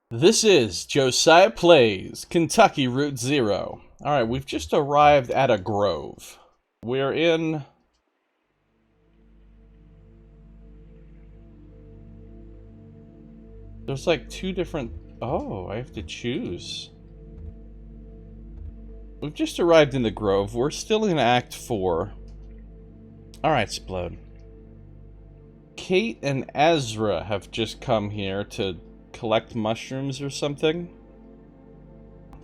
This is Josiah Plays Kentucky Route Zero. Alright, we've just arrived at a grove. We're in... There's like two different... Oh, I have to choose. We've just arrived in the grove. We're still in Act 4. Alright, Splode. Kate and Ezra have just come here to collect mushrooms or something.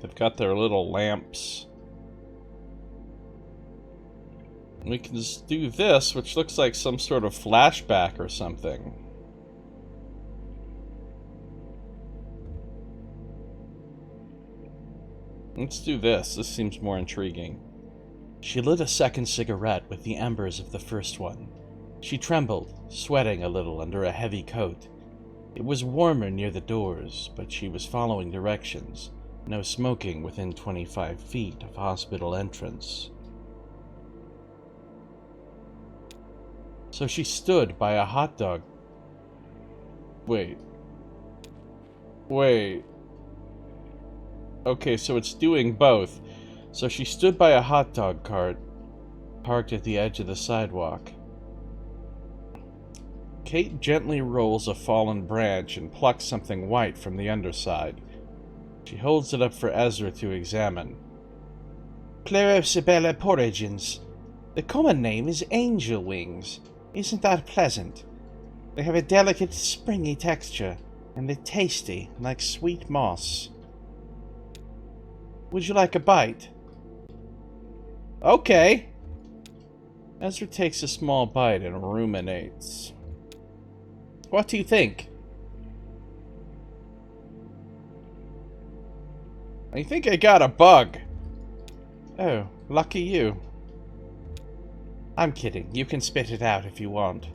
They've got their little lamps. We can just do this, which looks like some sort of flashback or something. Let's do this. This seems more intriguing. She lit a second cigarette with the embers of the first one. She trembled, sweating a little under a heavy coat. It was warmer near the doors, but she was following directions. No smoking within 25 feet of hospital entrance. So she stood by a hot dog. Wait. Okay, so it's doing both. So she stood by a hot dog cart, parked at the edge of the sidewalk. Kate gently rolls a fallen branch and plucks something white from the underside. She holds it up for Ezra to examine. Pleurosibella porrigens. The common name is angel wings. Isn't that pleasant? They have a delicate, springy texture, and they're tasty, like sweet moss. Would you like a bite? Okay. Ezra takes a small bite and ruminates. What do you think? I think I got a bug. Oh, lucky you. I'm kidding. You can spit it out if you want.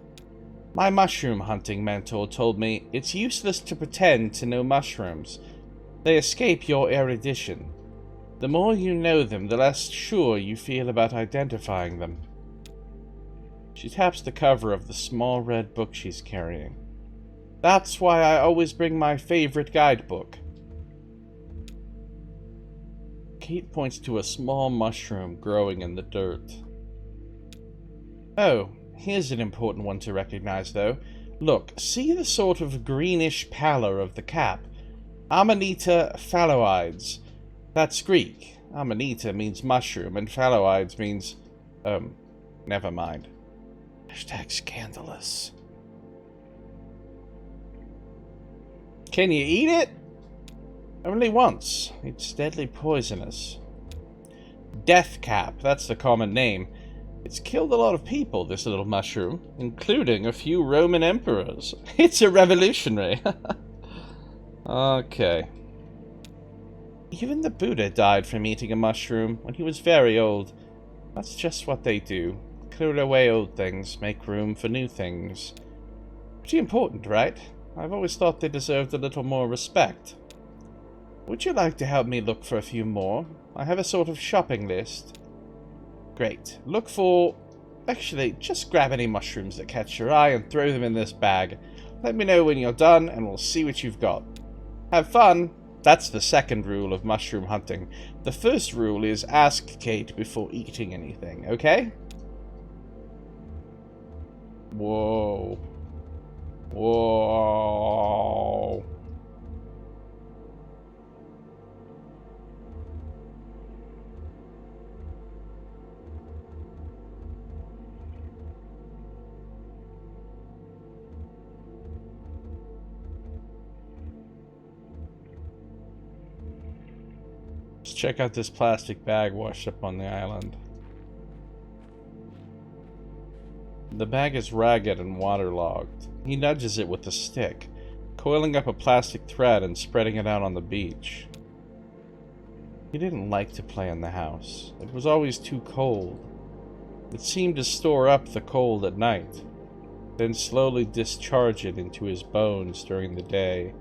My mushroom hunting mentor told me it's useless to pretend to know mushrooms. They escape your erudition. The more you know them, the less sure you feel about identifying them. She taps the cover of the small red book she's carrying. That's why I always bring my favorite guidebook. Kate points to a small mushroom growing in the dirt. Oh, here's an important one to recognize, though. Look, see the sort of greenish pallor of the cap? Amanita phalloides. That's Greek. Amanita means mushroom, and phalloides means... never mind. Hashtag scandalous. Can you eat it? Only once. It's deadly poisonous. Death cap, that's the common name. It's killed a lot of people, this little mushroom, including a few Roman emperors. It's a revolutionary. Okay. Even the Buddha died from eating a mushroom when he was very old. That's just what they do. Clear away old things, make room for new things. Pretty important, right? I've always thought they deserved a little more respect. Would you like to help me look for a few more? I have a sort of shopping list. Great. Look for... Actually, just grab any mushrooms that catch your eye and throw them in this bag. Let me know when you're done and we'll see what you've got. Have fun! That's the second rule of mushroom hunting. The first rule is ask Kate before eating anything, okay? Whoa. Whoa. Let's check out this plastic bag washed up on the island. The bag is ragged and waterlogged. He nudges it with a stick, coiling up a plastic thread and spreading it out on the beach. He didn't like to play in the house. It was always too cold. It seemed to store up the cold at night, then slowly discharge it into his bones during the day,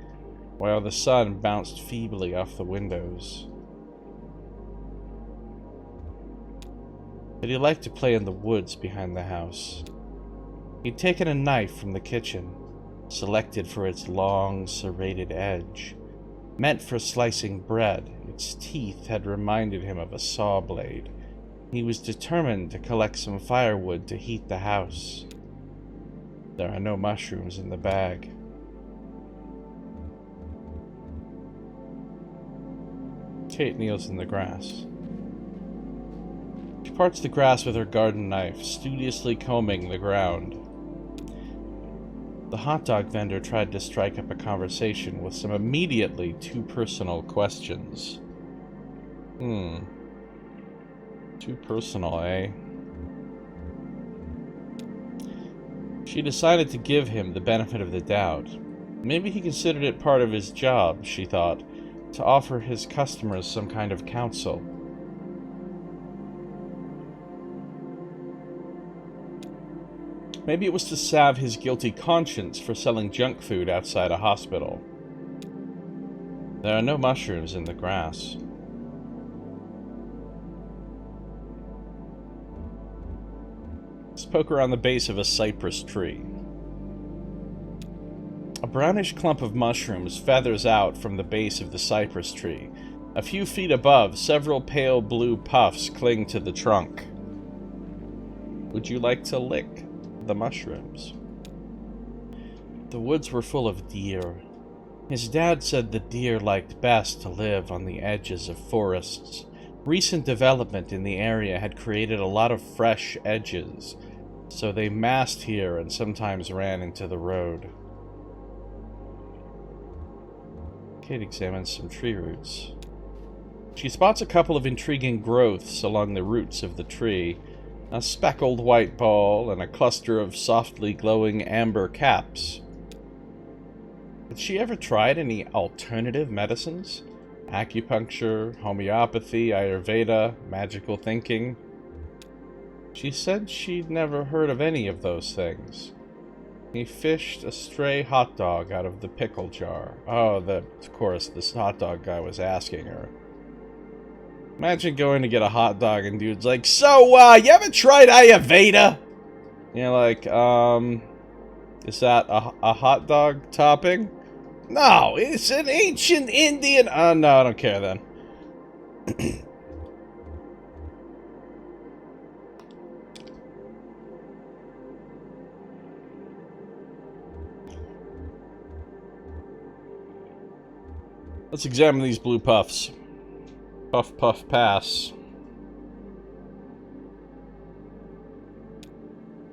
while the sun bounced feebly off the windows. But he liked to play in the woods behind the house. He'd taken a knife from the kitchen, selected for its long, serrated edge, Meant for slicing bread, its teeth had reminded him of a saw blade. He was determined to collect some firewood to heat the house. There are no mushrooms in the bag. Kate kneels in the grass. She parts the grass with her garden knife, studiously combing the ground. The hot dog vendor tried to strike up a conversation with some immediately too personal questions. Too personal, eh? She decided to give him the benefit of the doubt. Maybe he considered it part of his job, she thought, to offer his customers some kind of counsel. Maybe it was to salve his guilty conscience for selling junk food outside a hospital. There are no mushrooms in the grass. Let's poke around the base of a cypress tree. A brownish clump of mushrooms feathers out from the base of the cypress tree. A few feet above, several pale blue puffs cling to the trunk. Would you like to lick the mushrooms? The woods were full of deer. His dad said the deer liked best to live on the edges of forests. Recent development in the area had created a lot of fresh edges, so they massed here and sometimes ran into the road. Kate examines some tree roots. She spots a couple of intriguing growths along the roots of the tree, a speckled white ball and a cluster of softly glowing amber caps. Had she ever tried any alternative medicines? Acupuncture, homeopathy, Ayurveda, magical thinking? She said she'd never heard of any of those things. He fished a stray hot dog out of the pickle jar. Oh, of course, this hot dog guy was asking her. Imagine going to get a hot dog and dude's like, "So, you ever tried Ayurveda?" You're like, is that a hot dog topping? No, it's an ancient Indian... no, I don't care then. Let's examine these blue puffs. Puff, puff, pass.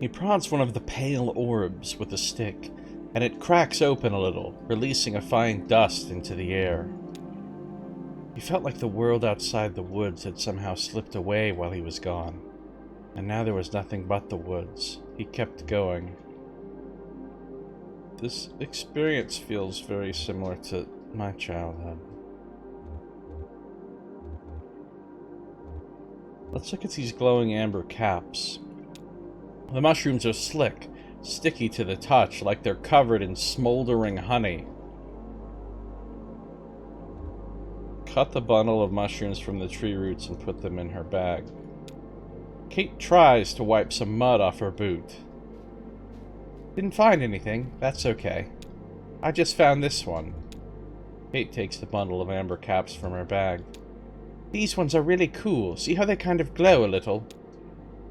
He prods one of the pale orbs with a stick, and it cracks open a little, releasing a fine dust into the air. He felt like the world outside the woods had somehow slipped away while he was gone, and now there was nothing but the woods. He kept going. This experience feels very similar to my childhood. Let's look at these glowing amber caps. The mushrooms are slick, sticky to the touch, like they're covered in smoldering honey. Cut the bundle of mushrooms from the tree roots and put them in her bag. Kate tries to wipe some mud off her boot. Didn't find anything. That's okay. I just found this one. Kate takes the bundle of amber caps from her bag. These ones are really cool. See how they kind of glow a little?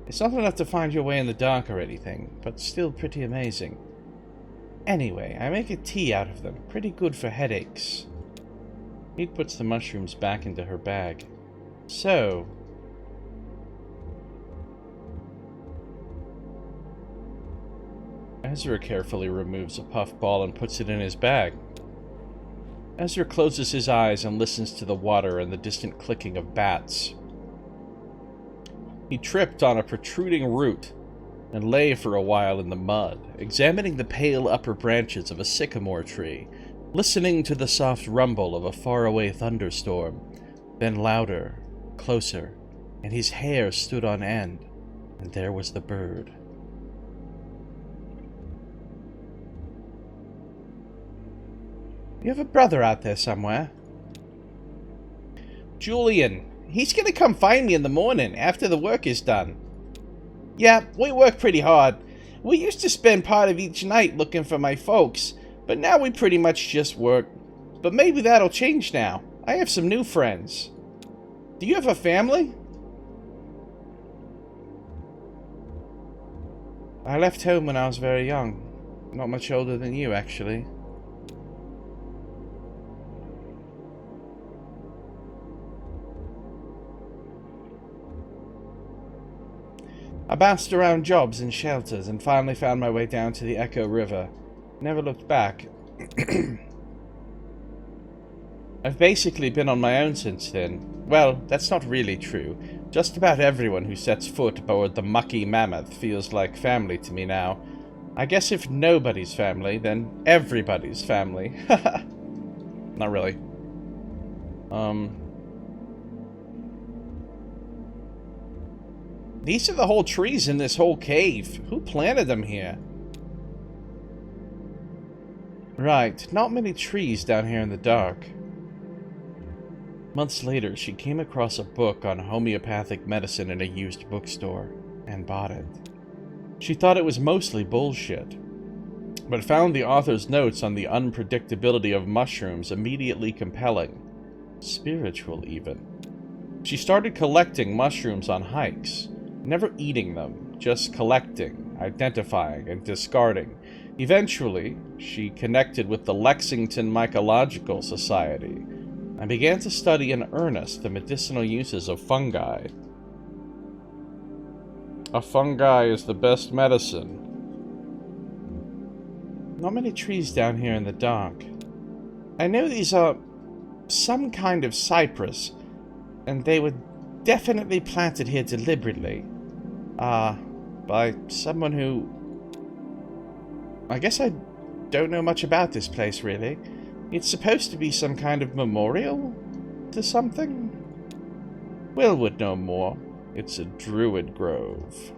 It's not enough to find your way in the dark or anything, but still pretty amazing. Anyway, I make a tea out of them. Pretty good for headaches. Kate puts the mushrooms back into her bag. So... Ezra carefully removes a puff ball and puts it in his bag. Ezra closes his eyes and listens to the water and the distant clicking of bats. He tripped on a protruding root and lay for a while in the mud, examining the pale upper branches of a sycamore tree, listening to the soft rumble of a faraway thunderstorm, then louder, closer, and his hair stood on end, and there was the bird. You have a brother out there somewhere? Julian. He's gonna come find me in the morning, after the work is done. Yeah, we work pretty hard. We used to spend part of each night looking for my folks, but now we pretty much just work. but maybe that'll change now. I have some new friends. Do you have a family? I left home when I was very young. Not much older than you, actually. I bounced around jobs and shelters and finally found my way down to the Echo River. Never looked back. I've basically been on my own since then. Well, that's not really true. Just about everyone who sets foot aboard the mucky mammoth feels like family to me now. I guess if nobody's family, then everybody's family. Not really. These are the whole trees in this whole cave. Who planted them here? Right, not many trees down here in the dark. Months later, she came across a book on homeopathic medicine in a used bookstore, and bought it. She thought it was mostly bullshit, but found the author's notes on the unpredictability of mushrooms immediately compelling. Spiritual, even. She started collecting mushrooms on hikes, never eating them, just collecting, identifying, and discarding. Eventually, she connected with the Lexington Mycological Society, and began to study in earnest the medicinal uses of fungi. A fungi is the best medicine. Not many trees down here in the dark. I know these are some kind of cypress, and they were definitely planted here deliberately. By someone who... I guess I don't know much about this place, really. It's supposed to be some kind of memorial to something? Will would know more. It's a druid grove.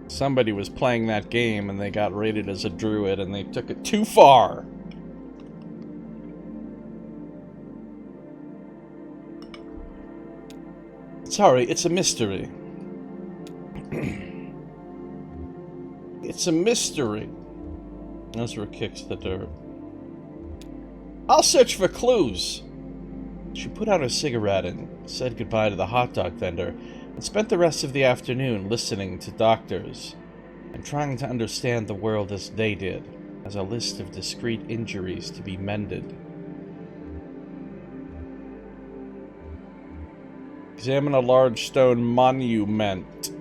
Somebody was playing that game and they got rated as a druid and they took it too far. Sorry, it's a mystery. It's a mystery. Ezra kicks the dirt. I'll search for clues. She put out a cigarette and said goodbye to the hot dog vendor and spent the rest of the afternoon listening to doctors and trying to understand the world as they did, as a list of discrete injuries to be mended. Examine a large stone monument.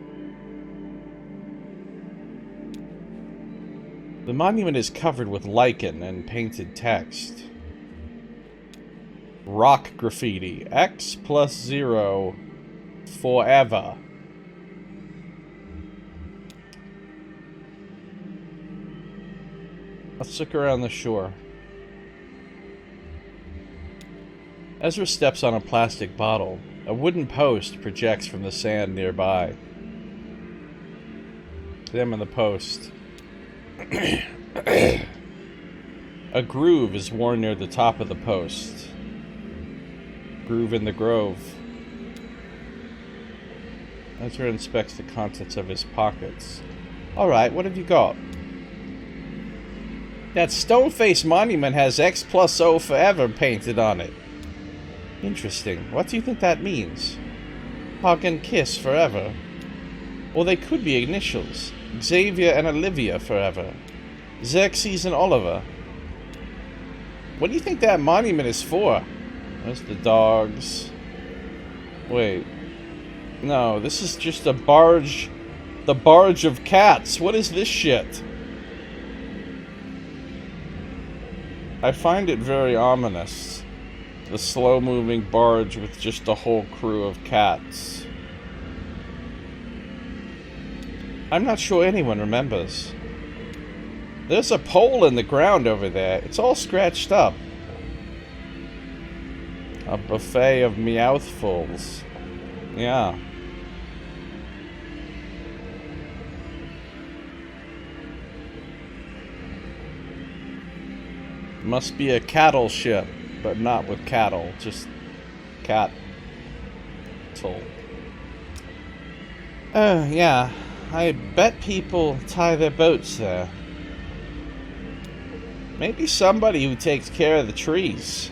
The monument is covered with lichen and painted text. Rock graffiti. X plus 0 forever. Let's look around the shore. Ezra steps on a plastic bottle. A wooden post projects from the sand nearby. Examine the post. A groove is worn near the top of the post. Groove in the grove. Ezra inspects the contents of his pockets. Alright, what have you got? That stone-faced monument has X plus O forever painted on it. Interesting. What do you think that means? Hug and kiss forever. Or they could be initials. Xavier and Olivia forever. Xerxes and Oliver. What do you think that monument is for? There's the dogs. Wait. No, this is just a barge. The barge of cats. What is this shit? I find it very ominous. The slow-moving barge with just a whole crew of cats. I'm not sure anyone remembers. There's a pole in the ground over there. It's all scratched up. A buffet of meowthfuls. Yeah. Must be a cattle ship, but not with cattle, just cat. Oh, yeah. I bet people tie their boats there. Maybe somebody who takes care of the trees.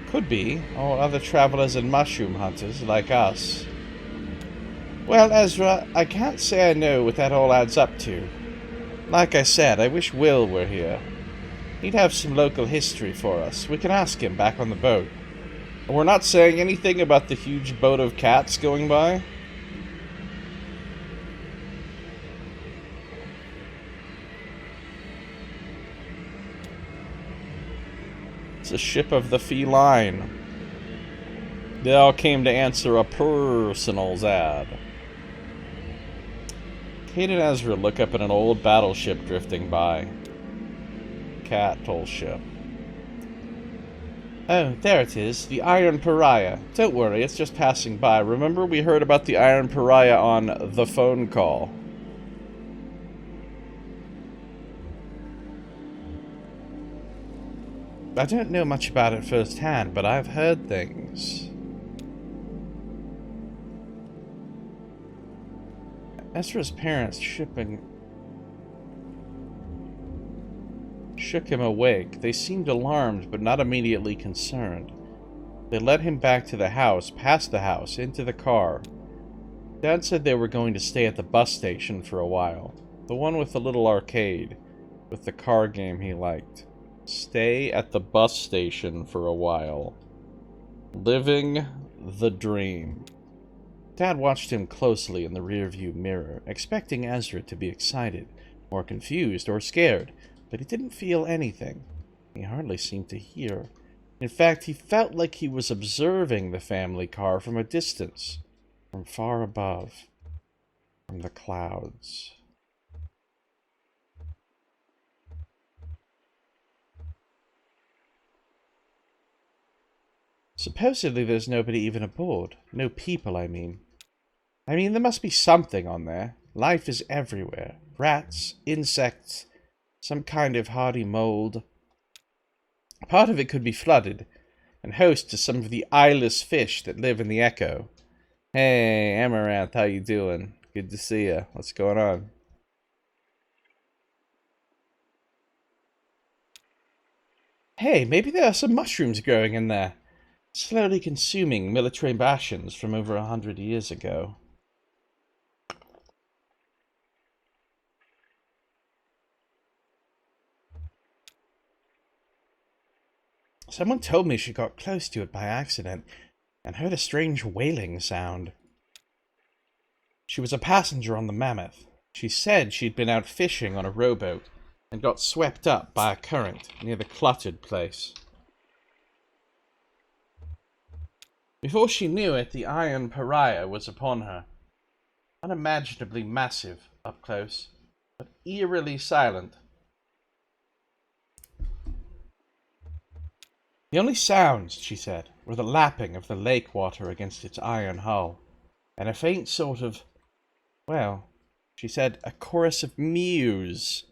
Could be, or other travelers and mushroom hunters like us. Well, Ezra, I can't say I know what that all adds up to. Like I said, I wish Will were here. He'd have some local history for us. We can ask him back on the boat. And we're not saying anything about the huge boat of cats going by? It's a ship of the feline. They all came to answer a personals ad. Kate and Ezra look up at an old battleship drifting by. Cattle ship. Oh, there it is, the Iron Pariah. Don't worry, it's just passing by. Remember we heard about the Iron Pariah on The Phone Call. I don't know much about it firsthand, but I've heard things. Ezra's parents shook him awake. They seemed alarmed, but not immediately concerned. They led him back to the house, past the house, into the car. Dad said they were going to stay at the bus station for a while. The one with the little arcade, with the car game he liked. Stay at the bus station for a while. Living the dream. Dad watched him closely in the rearview mirror, expecting Ezra to be excited, or confused, or scared, but he didn't feel anything. He hardly seemed to hear. In fact, he felt like he was observing the family car from a distance, from far above, from the clouds. Supposedly there's nobody even aboard. No people, I mean. There must be something on there. Life is everywhere. Rats, insects, some kind of hardy mold. Part of it could be flooded, and host to some of the eyeless fish that live in the Echo. Hey, Amaranth, how you doing? Good to see ya. What's going on? Hey, maybe there are some mushrooms growing in there. Slowly consuming military rations from over 100 years ago. Someone told me she got close to it by accident and heard a strange wailing sound. She was a passenger on the Mammoth. She said she'd been out fishing on a rowboat and got swept up by a current near the cluttered place. Before she knew it, the Iron Pariah was upon her. Unimaginably massive up close, but eerily silent. The only sounds, she said, were the lapping of the lake water against its iron hull, and a faint sort of, well, she said, a chorus of mews.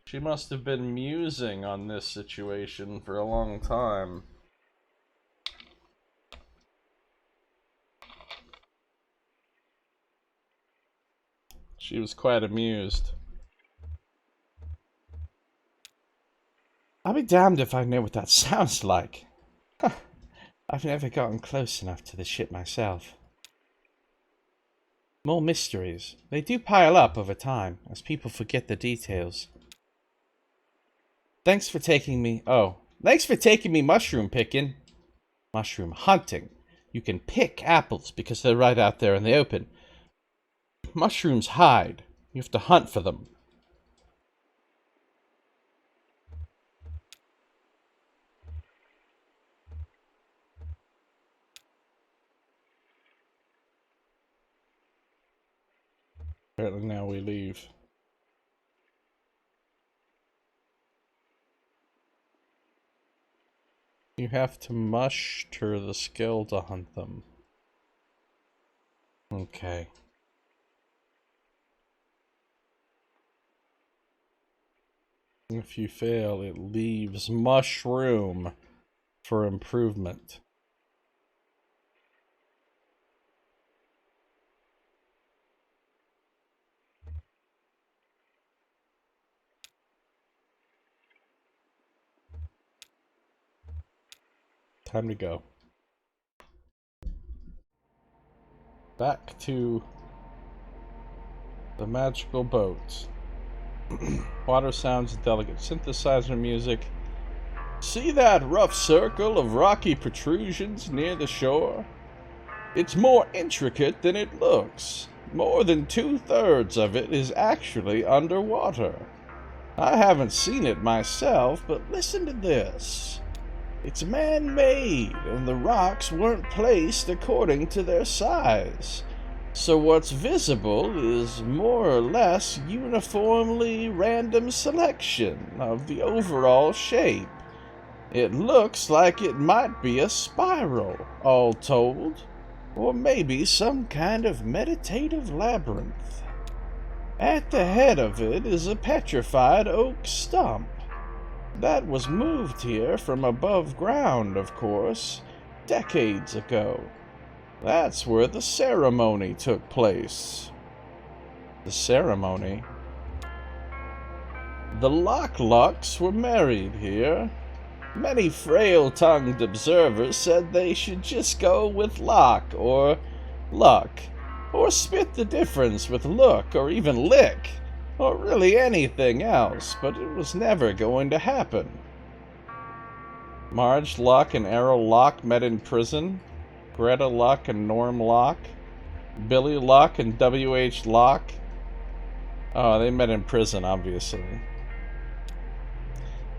She must have been musing on this situation for a long time. She was quite amused. I'll be damned if I know what that sounds like. Huh. I've never gotten close enough to the ship myself. More mysteries. They do pile up over time, as people forget the details. Thanks for taking me mushroom picking. Mushroom hunting. You can pick apples because they're right out there in the open. Mushrooms hide. You have to hunt for them. Apparently now we leave. You have to muster the skill to hunt them. Okay. If you fail, it leaves mushroom for improvement. time to go. Back to the magical boat. Water sounds, delicate synthesizer music. See that rough circle of rocky protrusions near the shore? It's more intricate than it looks. More than 2/3 of it is actually underwater. I haven't seen it myself, but listen to this. It's man-made, and the rocks weren't placed according to their size. So what's visible is more or less uniformly random selection of the overall shape. It looks like it might be a spiral, all told, or maybe some kind of meditative labyrinth. At the head of it is a petrified oak stump. That was moved here from above ground, of course, decades ago. That's where the ceremony took place. The ceremony? The Lock-Lucks were married here. Many frail-tongued observers said they should just go with lock or luck, or split the difference with look or even lick, or really anything else, but it was never going to happen. Marge Luck and Errol Luck met in prison. Greta Luck and Norm Luck. Billy Luck and W.H. Luck. Oh, they met in prison, obviously.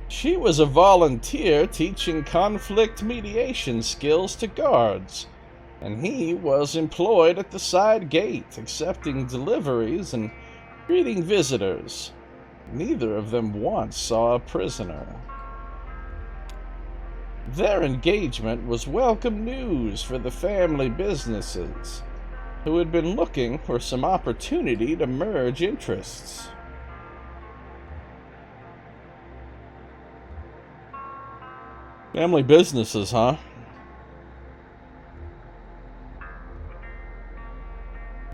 She was a volunteer teaching conflict mediation skills to guards, and he was employed at the side gate, accepting deliveries and greeting visitors. Neither of them once saw a prisoner. Their engagement was welcome news for the family businesses, who had been looking for some opportunity to merge interests. Family businesses, huh?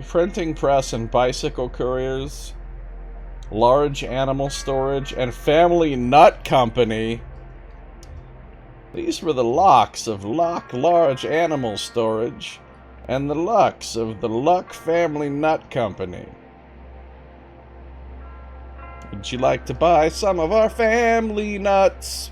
Printing press and bicycle couriers, large animal storage, and family nut company. These were the Locks of Lock Large Animal Storage and the Lucks of the Luck Family Nut Company. Would you like to buy some of our family nuts?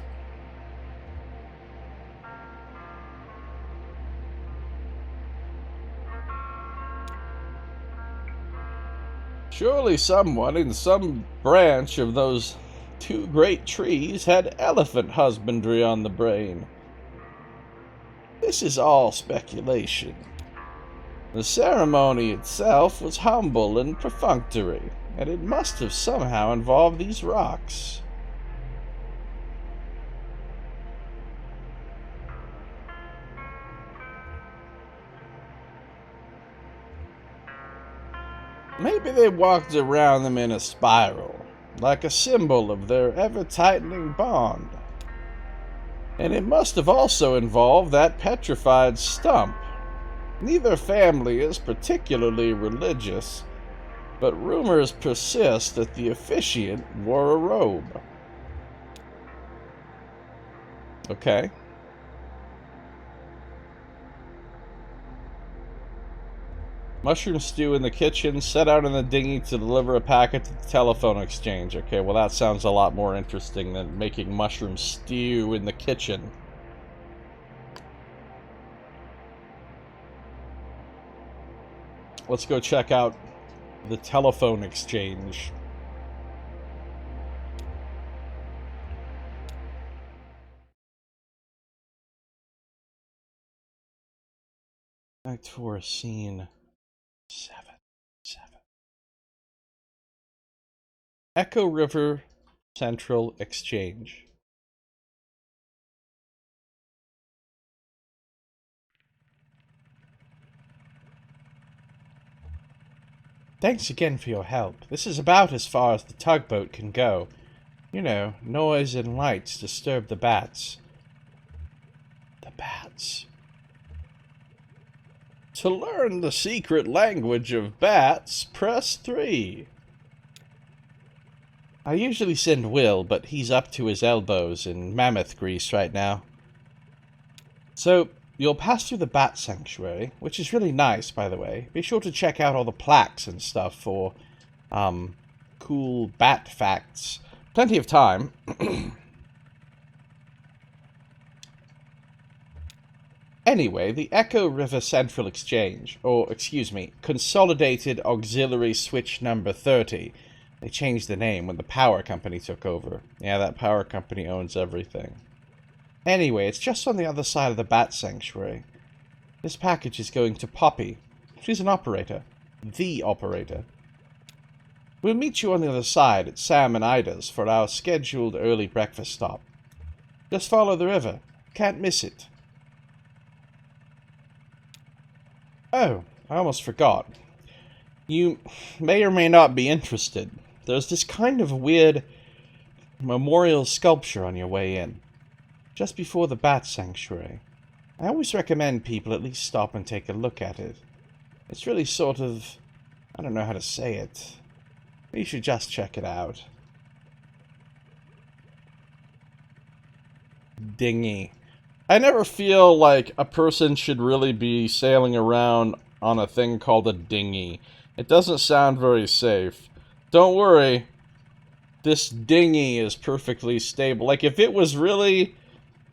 Surely someone in some branch of those two great trees had elephant husbandry on the brain. This is all speculation. The ceremony itself was humble and perfunctory, and it must have somehow involved these rocks. Maybe they walked around them in a spiral, like a symbol of their ever-tightening bond. And it must have also involved that petrified stump. Neither family is particularly religious, but rumors persist that the officiant wore a robe. Okay. Mushroom stew in the kitchen, set out in the dinghy to deliver a packet to the telephone exchange. Okay, well that sounds a lot more interesting than making mushroom stew in the kitchen. Let's go check out the telephone exchange. Act 4, scene 7. Echo River Central Exchange. Thanks again for your help. This is about as far as the tugboat can go. You know, noise and lights disturb the bats. The bats. To learn the secret language of bats, press 3. I usually send Will, but he's up to his elbows in mammoth grease right now. So, you'll pass through the Bat Sanctuary, which is really nice, by the way. Be sure to check out all the plaques and stuff for, cool bat facts. Plenty of time. Anyway, the Echo River Central Exchange, or, excuse me, Consolidated Auxiliary Switch Number 30. They changed the name when the power company took over. Yeah, that power company owns everything. Anyway, it's just on the other side of the Bat Sanctuary. This package is going to Poppy. She's an operator. The operator. We'll meet you on the other side at Sam and Ida's for our scheduled early breakfast stop. Just follow the river. Can't miss it. Oh, I almost forgot. You may or may not be interested. There's this kind of weird memorial sculpture on your way in, just before the Bat Sanctuary. I always recommend people at least stop and take a look at it. It's really sort of... I don't know how to say it. You should just check it out. Dinghy. I never feel like a person should really be sailing around on a thing called a dinghy. It doesn't sound very safe. Don't worry. This dinghy is perfectly stable. Like, if it was really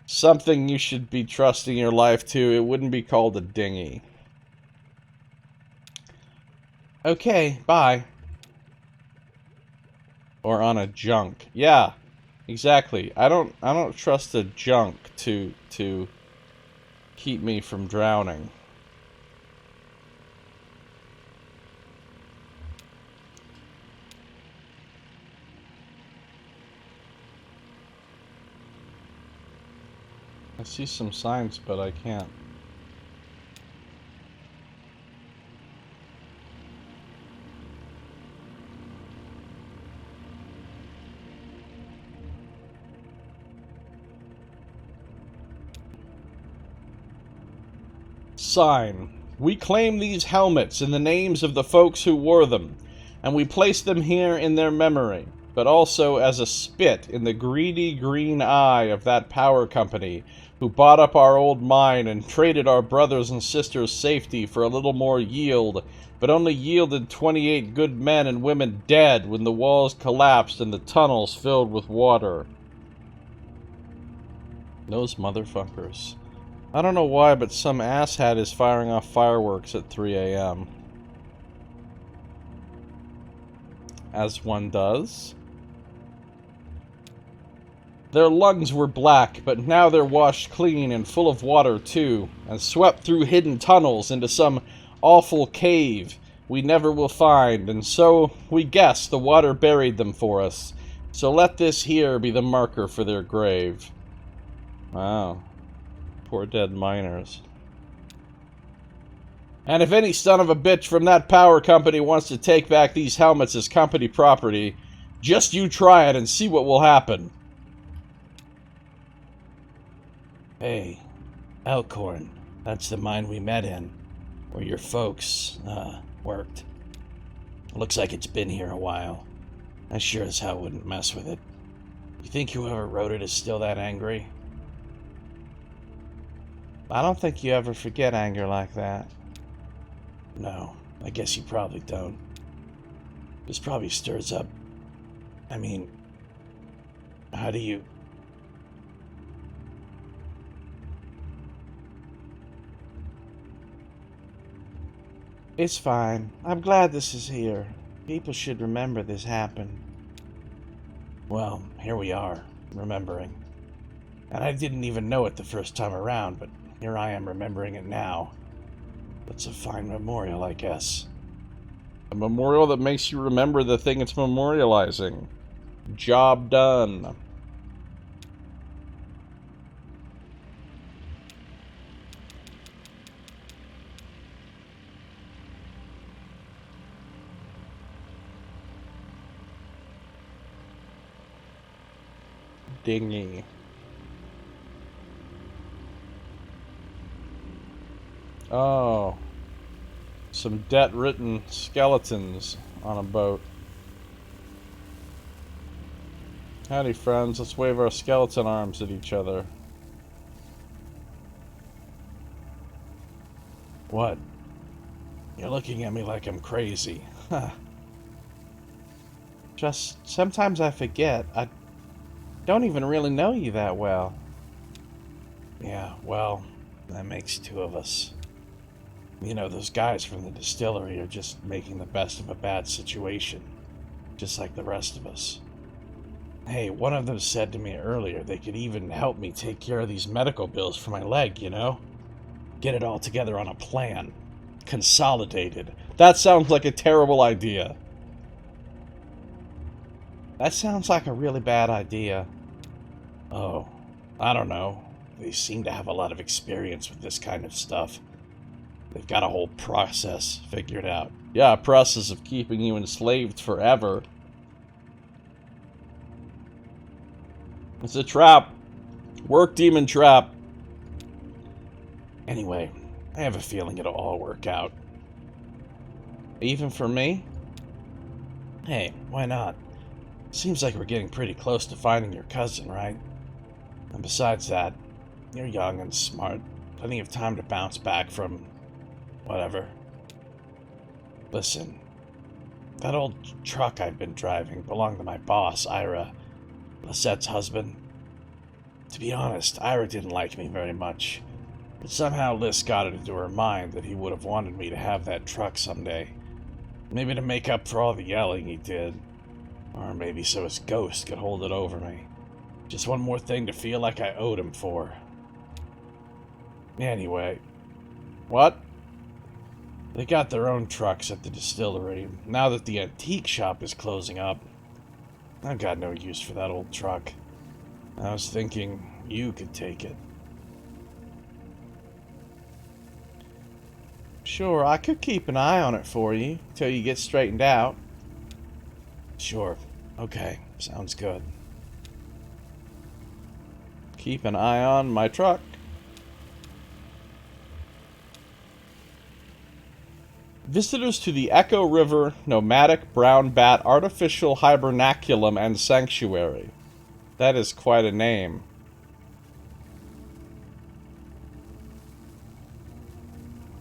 something you should be trusting your life to, it wouldn't be called a dinghy. Okay, bye. Or on a junk. Yeah. Exactly. I don't trust a junk to keep me from drowning. I see some signs, but I can't. Sign. We claim these helmets in the names of the folks who wore them, and we place them here in their memory, but also as a spit in the greedy green eye of that power company who bought up our old mine and traded our brothers and sisters' safety for a little more yield, but only yielded 28 good men and women dead when the walls collapsed and the tunnels filled with water. Those motherfuckers. I don't know why, but some asshat is firing off fireworks at 3 a.m. As one does. Their lungs were black, but now they're washed clean and full of water, too, and swept through hidden tunnels into some awful cave we never will find, and so we guess the water buried them for us. So let this here be the marker for their grave. Wow. Poor dead miners. And if any son of a bitch from that power company wants to take back these helmets as company property, just you try it and see what will happen. Hey, Elkhorn. That's the mine we met in, where your folks, worked. Looks like it's been here a while. I sure as hell wouldn't mess with it. You think whoever wrote it is still that angry? I don't think you ever forget anger like that. No, I guess you probably don't. This probably stirs up... I mean... How do you... It's fine. I'm glad this is here. People should remember this happened. Well, here we are, remembering. And I didn't even know it the first time around, but here I am remembering it now. That's a fine memorial, I guess. A memorial that makes you remember the thing it's memorializing. Job done. Dinghy. Oh. Some debt-ridden skeletons on a boat. Howdy, friends. Let's wave our skeleton arms at each other. What? You're looking at me like I'm crazy. Huh. Just sometimes I forget. I don't even really know you that well. Yeah, well, that makes two of us. You know, those guys from the distillery are just making the best of a bad situation, just like the rest of us. Hey, one of them said to me earlier they could even help me take care of these medical bills for my leg, you know? Get it all together on a plan. Consolidated. That sounds like a terrible idea. That sounds like a really bad idea. Oh, I don't know. They seem to have a lot of experience with this kind of stuff. They've got a whole process figured out. Yeah, a process of keeping you enslaved forever. It's a trap. Work demon trap. Anyway, I have a feeling it'll all work out. Even for me? Hey, why not? Seems like we're getting pretty close to finding your cousin, right? And besides that, you're young and smart. Plenty of time to bounce back from whatever. Listen, that old truck I've been driving belonged to my boss, Ira, Lisette's husband. To be honest, Ira didn't like me very much. But somehow Liz got it into her mind that he would have wanted me to have that truck someday. Maybe to make up for all the yelling he did. Or maybe so his ghost could hold it over me. Just one more thing to feel like I owed him for. Anyway. What? They got their own trucks at the distillery. Now that the antique shop is closing up, I've got no use for that old truck. I was thinking you could take it. Sure, I could keep an eye on it for you till you get straightened out. Sure. Okay, sounds good. Keep an eye on my truck. Visitors to the Echo River Nomadic Brown Bat Artificial Hibernaculum and Sanctuary. That is quite a name.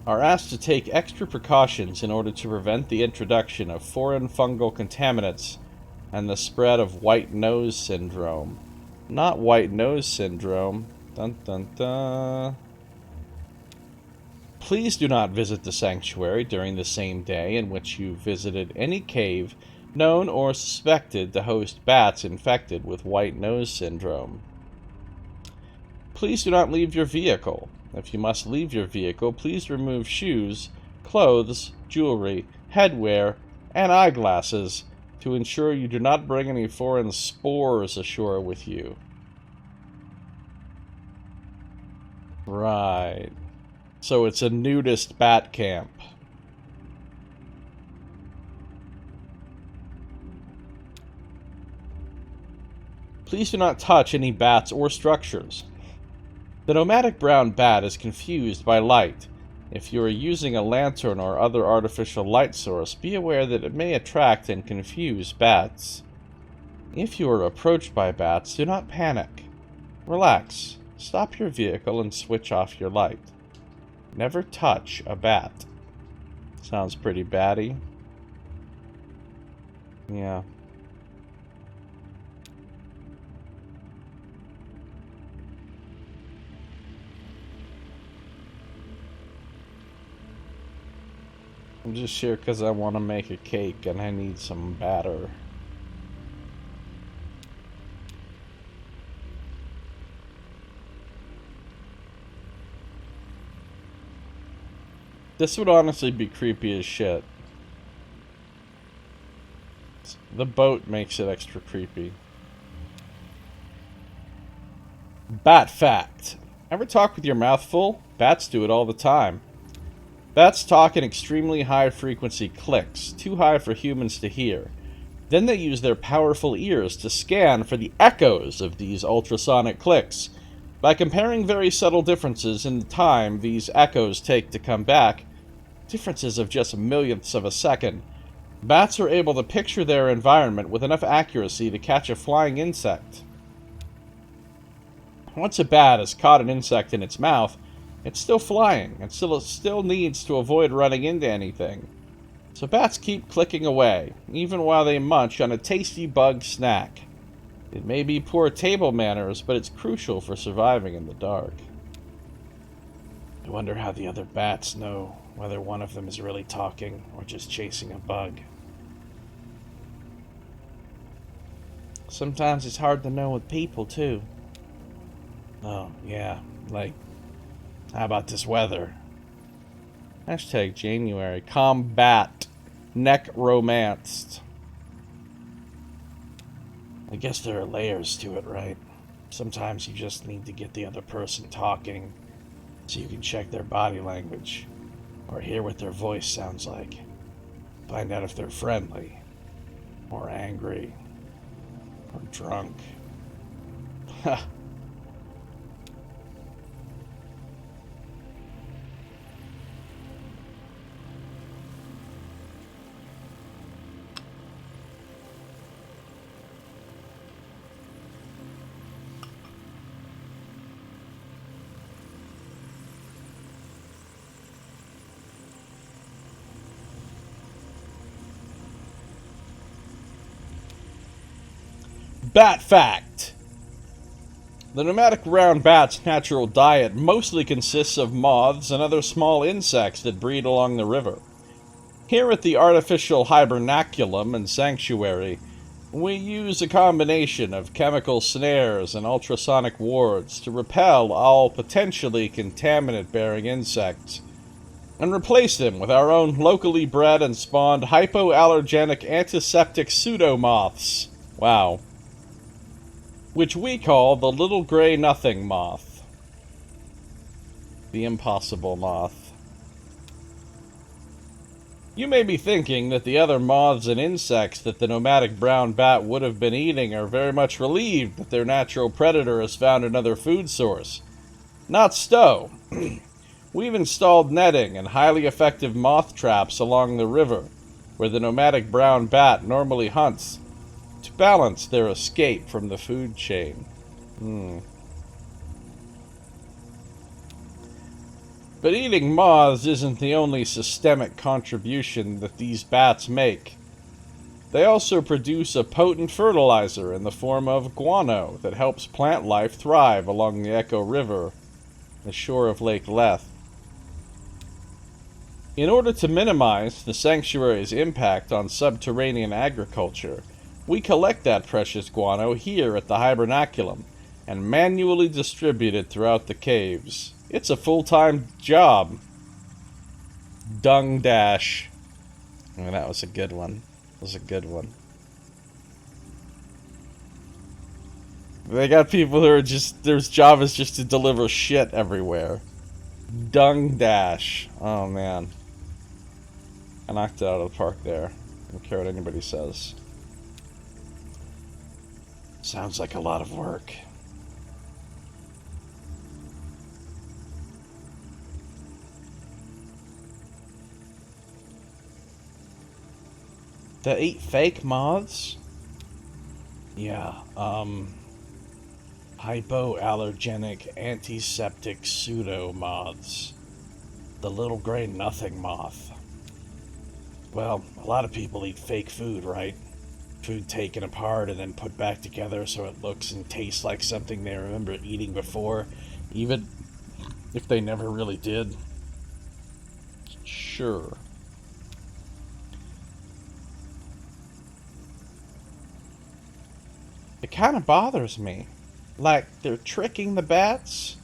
Are asked to take extra precautions in order to prevent the introduction of foreign fungal contaminants and the spread of white nose syndrome. Not white nose syndrome. Dun dun dun. Please do not visit the sanctuary during the same day in which you visited any cave known or suspected to host bats infected with white nose syndrome. Please do not leave your vehicle. If you must leave your vehicle, please remove shoes, clothes, jewelry, headwear, and eyeglasses to ensure you do not bring any foreign spores ashore with you. Right. So it's a nudist bat camp. Please do not touch any bats or structures. The nomadic brown bat is confused by light. If you are using a lantern or other artificial light source, be aware that it may attract and confuse bats. If you are approached by bats, do not panic. Relax. Stop your vehicle and switch off your light. Never touch a bat. Sounds pretty batty. Yeah. I'm just here because I want to make a cake and I need some batter. This would honestly be creepy as shit. The boat makes it extra creepy. Bat fact. Ever talk with your mouth full? Bats do it all the time. Bats talk in extremely high-frequency clicks, too high for humans to hear. Then they use their powerful ears to scan for the echoes of these ultrasonic clicks. By comparing very subtle differences in the time these echoes take to come back, differences of just millionths of a second, bats are able to picture their environment with enough accuracy to catch a flying insect. Once a bat has caught an insect in its mouth, It's still flying, and still needs to avoid running into anything. So bats keep clicking away, even while they munch on a tasty bug snack. It may be poor table manners, but it's crucial for surviving in the dark. I wonder how the other bats know whether one of them is really talking or just chasing a bug. Sometimes it's hard to know with people, too. Oh, yeah, like, how about this weather? Hashtag January. Combat. Neck romanced. I guess there are layers to it, right? Sometimes you just need to get the other person talking so you can check their body language or hear what their voice sounds like. Find out if they're friendly or angry or drunk. Ha. Bat fact! The nomadic brown bat's natural diet mostly consists of moths and other small insects that breed along the river. Here at the artificial hibernaculum and sanctuary, we use a combination of chemical snares and ultrasonic wards to repel all potentially contaminant-bearing insects, and replace them with our own locally bred and spawned hypoallergenic antiseptic pseudomoths. Wow. Which we call the little gray nothing moth. The impossible moth. You may be thinking that the other moths and insects that the nomadic brown bat would have been eating are very much relieved that their natural predator has found another food source. Not so. We've installed netting and highly effective moth traps along the river, where the nomadic brown bat normally hunts, to balance their escape from the food chain. But eating moths isn't the only systemic contribution that these bats make. They also produce a potent fertilizer in the form of guano that helps plant life thrive along the Echo River, the shore of Lake Leth. In order to minimize the sanctuary's impact on subterranean agriculture, we collect that precious guano here at the hibernaculum and manually distribute it throughout the caves. It's a full-time job. Dung dash. Oh, that was a good one. That was a good one. They got people who are just, their job is just to deliver shit everywhere. Dung dash. Oh, man. I knocked it out of the park there. I don't care what anybody says. Sounds like a lot of work. They eat fake moths? Yeah, hypoallergenic antiseptic pseudo-moths. The little gray nothing moth. Well, a lot of people eat fake food, right? Food taken apart and then put back together so it looks and tastes like something they remember eating before, even if they never really did. Sure. It kind of bothers me. Like, they're tricking the bats?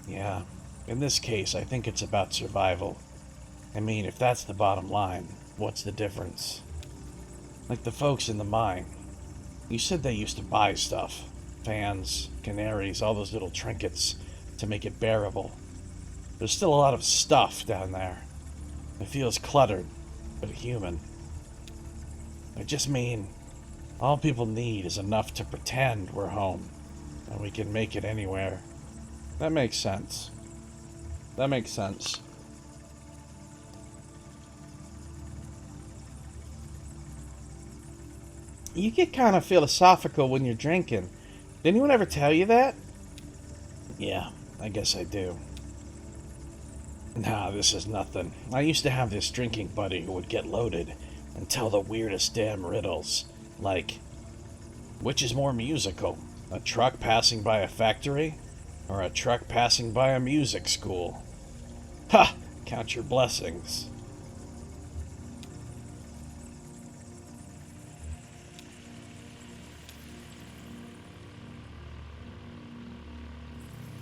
Yeah, in this case, I think it's about survival. I mean, if that's the bottom line, what's the difference? Like the folks in the mine. You said they used to buy stuff. Fans, canaries, all those little trinkets to make it bearable. There's still a lot of stuff down there. It feels cluttered, but human. I just mean, all people need is enough to pretend we're home, and we can make it anywhere. That makes sense. That makes sense. You get kind of philosophical when you're drinking. Did anyone ever tell you that? Yeah, I guess I do. Nah, this is nothing. I used to have this drinking buddy who would get loaded and tell the weirdest damn riddles. Like, which is more musical? A truck passing by a factory? Or a truck passing by a music school? Ha! Count your blessings.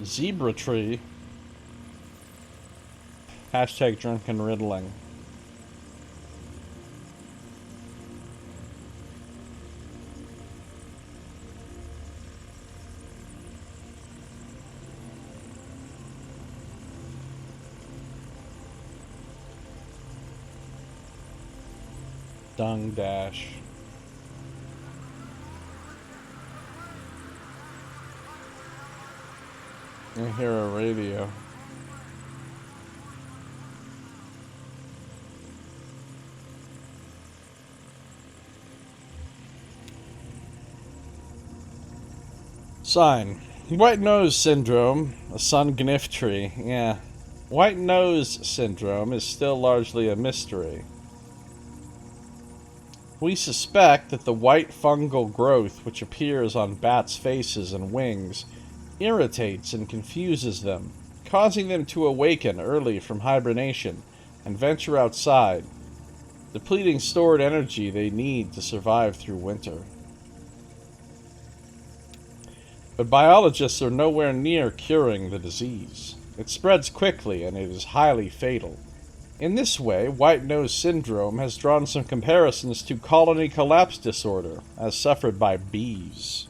Zebra tree. Hashtag drunken riddling. Dung dash. I hear a radio. Sign. White nose syndrome. A sun gniff tree. Yeah. White nose syndrome is still largely a mystery. We suspect that the white fungal growth which appears on bats' faces and wings irritates and confuses them, causing them to awaken early from hibernation and venture outside, depleting stored energy they need to survive through winter. But biologists are nowhere near curing the disease. It spreads quickly and it is highly fatal. In this way, white nose syndrome has drawn some comparisons to colony collapse disorder, as suffered by bees.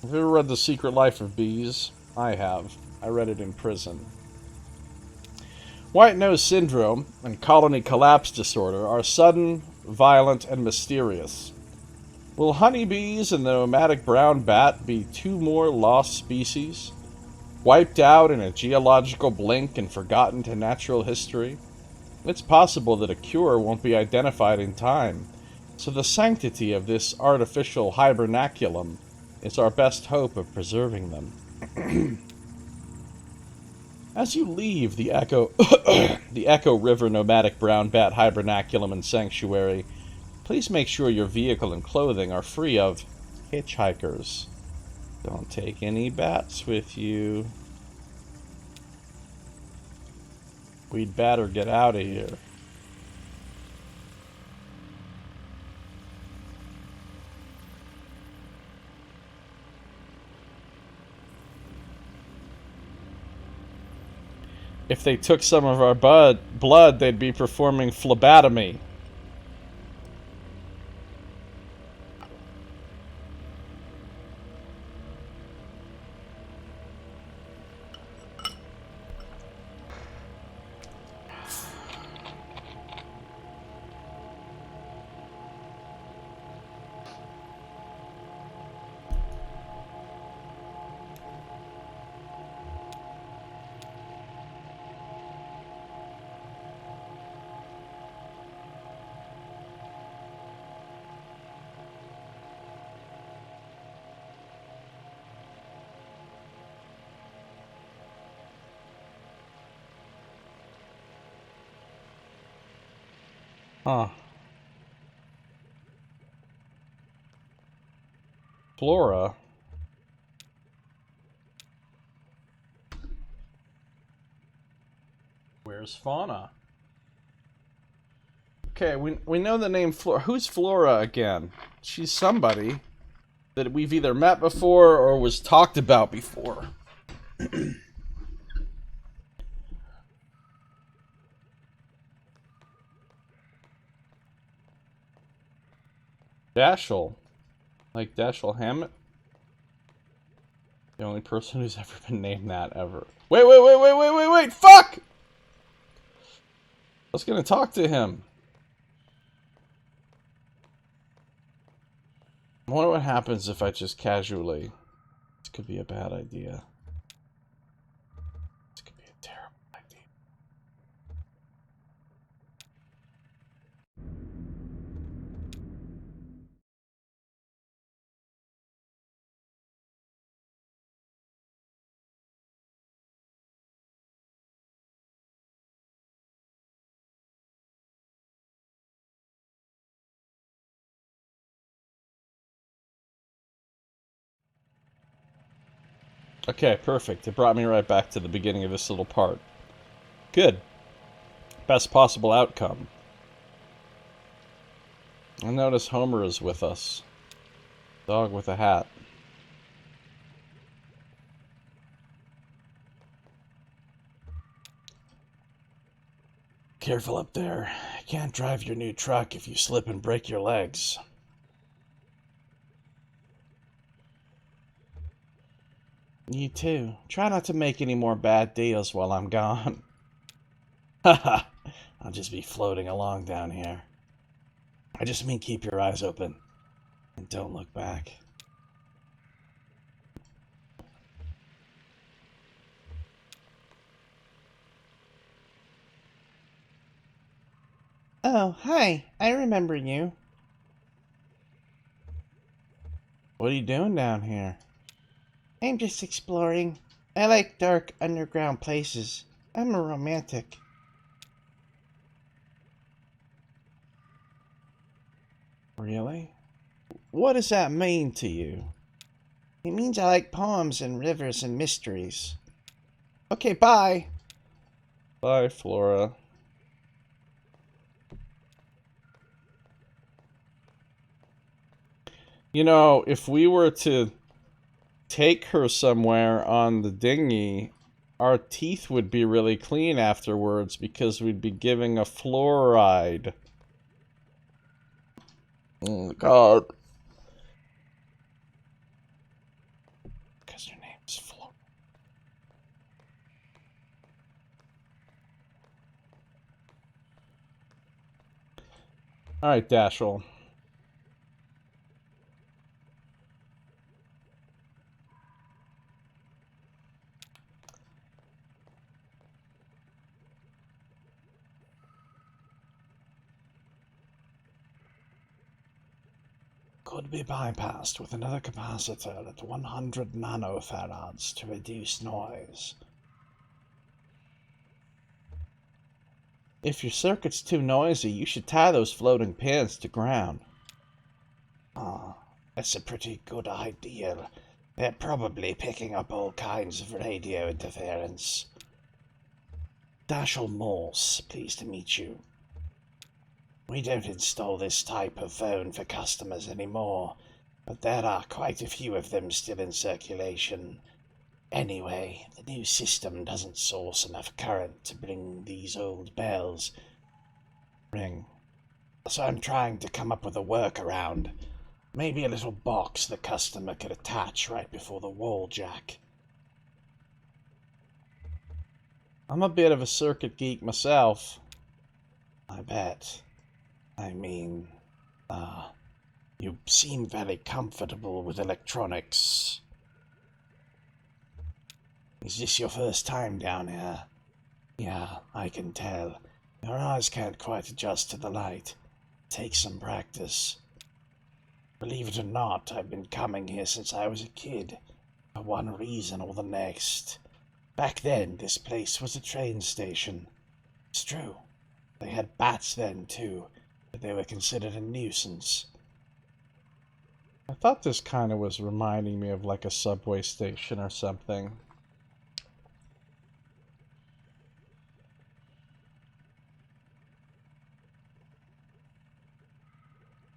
Have you ever read The Secret Life of Bees? I have. I read it in prison. White nose syndrome and colony collapse disorder are sudden, violent, and mysterious. Will honeybees and the nomadic brown bat be two more lost species, wiped out in a geological blink and forgotten to natural history? It's possible that a cure won't be identified in time, so the sanctity of this artificial hibernaculum is our best hope of preserving them. As you leave the the Echo River Nomadic Brown Bat Hibernaculum and Sanctuary, please make sure your vehicle and clothing are free of hitchhikers. Don't take any bats with you. We'd better get out of here. If they took some of our blood, they'd be performing phlebotomy. Huh. Flora. Where's fauna? Okay, we know the name Flora. Who's Flora again? She's somebody that we've either met before or was talked about before. Dashiell. Like Dashiell Hammett? The only person who's ever been named that ever. Wait! Fuck! I was gonna talk to him. I wonder what happens if I just casually... This could be a bad idea. This could be a terrible idea. Okay, perfect. It brought me right back to the beginning of this little part. Good. Best possible outcome. I notice Homer is with us. Dog with a hat. Careful up there. I can't drive your new truck if you slip and break your legs. You too. Try not to make any more bad deals while I'm gone. Haha. I'll just be floating along down here. I just mean keep your eyes open. And don't look back. Oh, hi. I remember you. What are you doing down here? I'm just exploring. I like dark underground places. I'm a romantic. Really? What does that mean to you? It means I like poems and rivers and mysteries. Okay, bye. Bye, Flora. You know, if we were to take her somewhere on the dinghy, our teeth would be really clean afterwards because we'd be giving a fluoride. Oh, God. Because your name's Flora. Alright, Dashel. Could be bypassed with another capacitor at 100 nanofarads to reduce noise. If your circuit's too noisy, you should tie those floating pins to ground. Ah, that's a pretty good idea. They're probably picking up all kinds of radio interference. Dashel Morse, pleased to meet you. We don't install this type of phone for customers anymore, but there are quite a few of them still in circulation. Anyway, the new system doesn't source enough current to bring these old bells ring. So I'm trying to come up with a workaround. Maybe a little box the customer could attach right before the wall jack. I'm a bit of a circuit geek myself. I bet. I mean, you seem very comfortable with electronics. Is this your first time down here? Yeah, I can tell. Your eyes can't quite adjust to the light. It takes some practice. Believe it or not, I've been coming here since I was a kid, for one reason or the next. Back then, this place was a train station. It's true. They had bats then, too, but they were considered a nuisance. I thought this kind of was reminding me of like a subway station or something.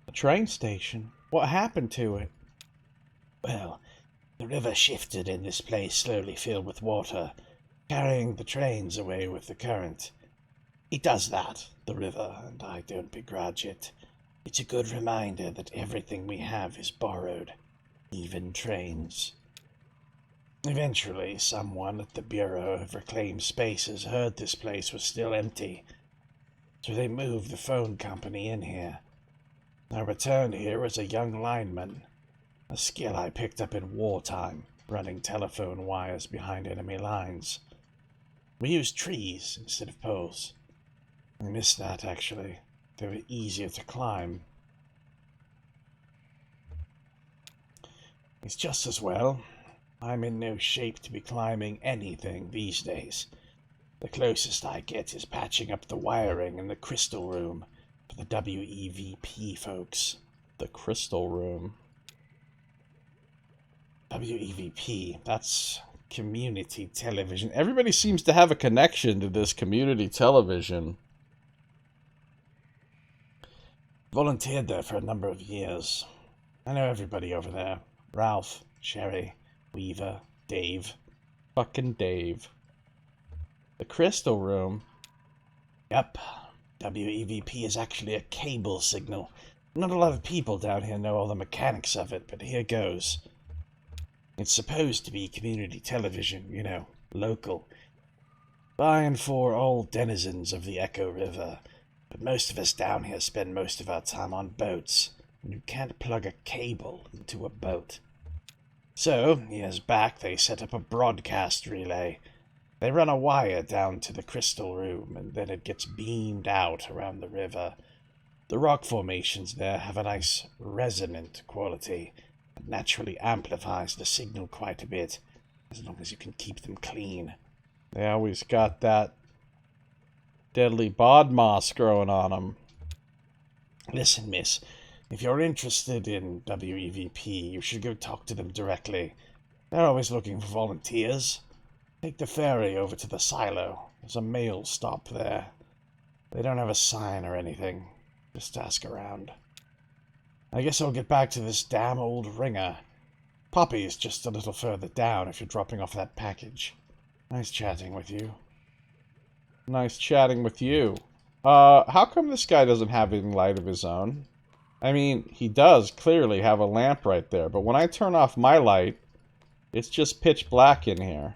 A train station? What happened to it? Well, the river shifted and this place slowly filled with water, carrying the trains away with the current. It does that, the river, and I don't begrudge it. It's a good reminder that everything we have is borrowed, even trains. Eventually, someone at the Bureau of Reclaimed Spaces heard this place was still empty, so they moved the phone company in here. I returned here as a young lineman, a skill I picked up in wartime, running telephone wires behind enemy lines. We used trees instead of poles. I miss that, actually. They were easier to climb. It's just as well. I'm in no shape to be climbing anything these days. The closest I get is patching up the wiring in the crystal room for the WEVP folks. The crystal room. WEVP, that's Community television. Everybody seems to have a connection to this community television. Volunteered there for a number of years. I know everybody over there. Ralph, Sherry, Weaver, Dave. Fucking Dave. The Crystal Room? Yep. WEVP is actually a cable signal. Not a lot of people down here know all the mechanics of it, but here goes. It's supposed to be community television, you know, local. By and for all denizens of the Echo River. But most of us down here spend most of our time on boats, and you can't plug a cable into a boat. So, years back, they set up a broadcast relay. They run a wire down to the Crystal Room, and then it gets beamed out around the river. The rock formations there have a nice resonant quality. It naturally amplifies the signal quite a bit, as long as you can keep them clean. They always got that deadly bod moss growing on them. Listen, miss, if you're interested in WEVP, you should go talk to them directly. They're always looking for volunteers. Take the ferry over to the silo. There's a mail stop there. They don't have a sign or anything. Just ask around. I guess I'll get back to this damn old ringer. Poppy's just a little further down if you're dropping off that package. Nice chatting with you. Nice chatting with you. How come this guy doesn't have any light of his own? I mean, he does clearly have a lamp right there, but when I turn off my light, it's just pitch black in here.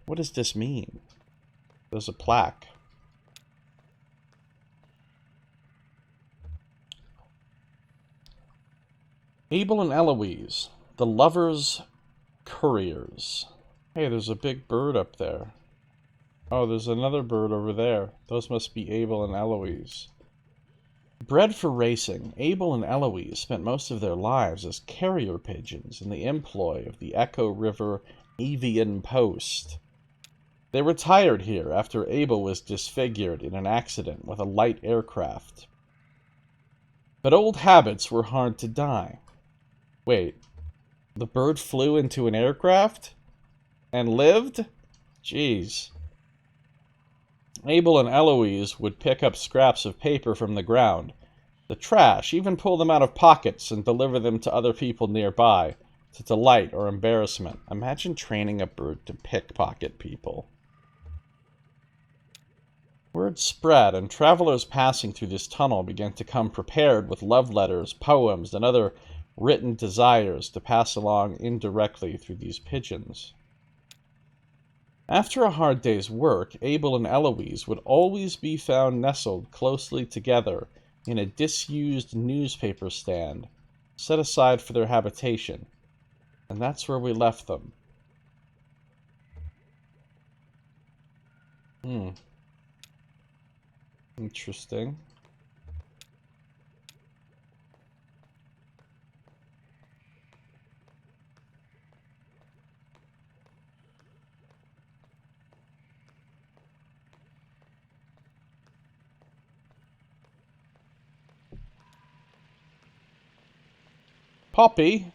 What does this mean? There's a plaque. Abel and Eloise, the lovers' couriers. Hey, there's a big bird up there. Oh, there's another bird over there. Those must be Abel and Eloise. Bred for racing, Abel and Eloise spent most of their lives as carrier pigeons in the employ of the Echo River Avian Post. They retired here after Abel was disfigured in an accident with a light aircraft. But old habits were hard to die. Wait, the bird flew into an aircraft? And lived? Jeez. Abel and Eloise would pick up scraps of paper from the ground, the trash, even pull them out of pockets and deliver them to other people nearby, to delight or embarrassment. Imagine training a bird to pickpocket people. Word spread, and travelers passing through this tunnel began to come prepared with love letters, poems, and other written desires to pass along indirectly through these pigeons. After a hard day's work, Abel and Eloise would always be found nestled closely together in a disused newspaper stand, set aside for their habitation, and that's where we left them. Interesting. Poppy?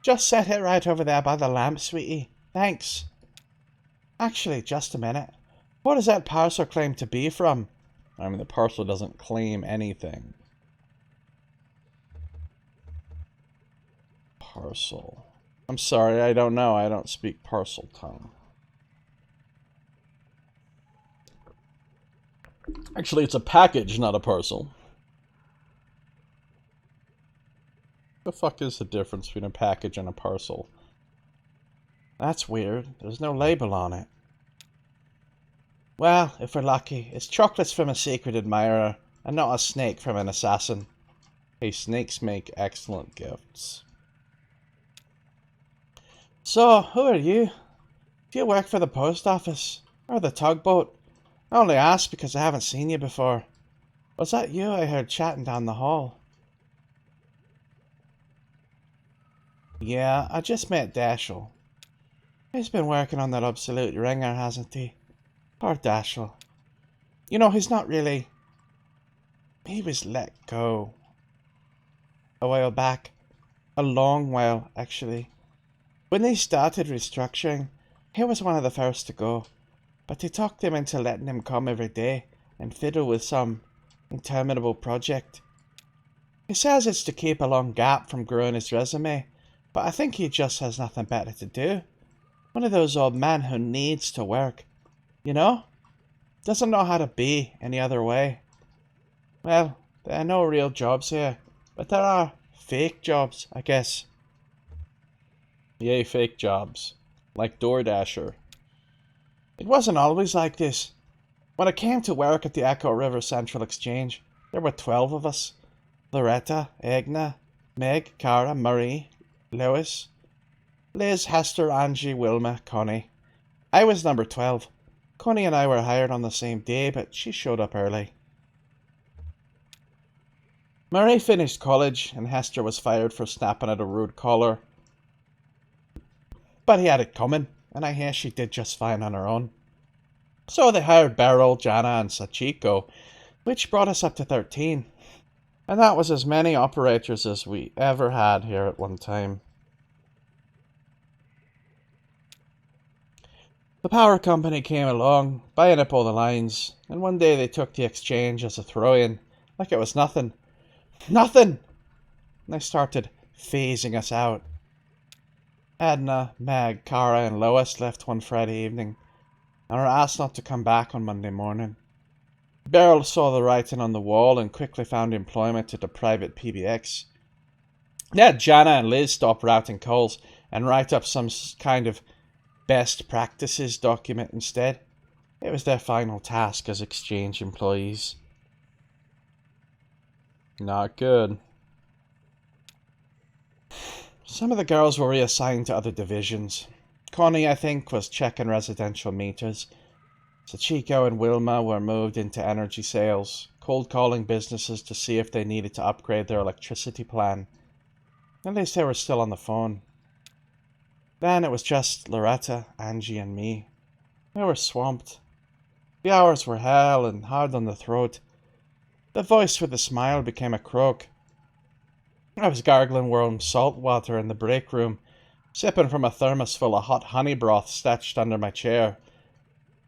Just set it right over there by the lamp, sweetie. Thanks. Actually, just a minute. What does that parcel claim to be from? I mean, the parcel doesn't claim anything. Parcel. I'm sorry, I don't know. I don't speak parcel tongue. Actually, it's a package, not a parcel. The fuck is the difference between a package and a parcel? That's weird. There's no label on it. Well, if we're lucky, it's chocolates from a secret admirer, and not a snake from an assassin. Hey, snakes make excellent gifts. So, who are you? Do you work for the post office? Or the tugboat. I only asked because I haven't seen you before. Was that you I heard chatting down the hall? Yeah, I just met Dashiell. He's been working on that absolute ringer, hasn't he? Poor Dashiell. You know, he's not really... He was let go. A while back. A long while, actually. When they started restructuring, he was one of the first to go. But they talked him into letting him come every day and fiddle with some interminable project. He says it's to keep a long gap from growing his resume, but I think he just has nothing better to do. One of those old men who needs to work. You know? Doesn't know how to be any other way. Well, there are no real jobs here, but there are fake jobs, I guess. Yay, fake jobs. Like DoorDasher. It wasn't always like this. When I came to work at the Echo River Central Exchange, there were 12 of us. Loretta, Egna, Meg, Cara, Marie, Lewis, Liz, Hester, Angie, Wilma, Connie. I was number 12. Connie and I were hired on the same day, but she showed up early. Marie finished college, and Hester was fired for snapping at a rude caller. But he had it coming, and I hear she did just fine on her own. So they hired Beryl, Jana, and Sachiko, which brought us up to 13. And that was as many operators as we ever had here at one time. The power company came along, buying up all the lines, and one day they took the exchange as a throw-in, like it was nothing. Nothing! And they started phasing us out. Edna, Meg, Cara, and Lois left one Friday evening, and were asked not to come back on Monday morning. Beryl saw the writing on the wall and quickly found employment at a private PBX. They had Jana and Liz stop routing calls and write up some kind of best practices document instead. It was their final task as exchange employees. Not good. Some of the girls were reassigned to other divisions. Connie, I think, was checking residential meters. Sachiko and Wilma were moved into energy sales, cold calling businesses to see if they needed to upgrade their electricity plan. At least they were still on the phone. Then it was just Loretta, Angie, and me. We were swamped. The hours were hell and hard on the throat. The voice with the smile became a croak. I was gargling warm salt water in the break room, sipping from a thermos full of hot honey broth stashed under my chair.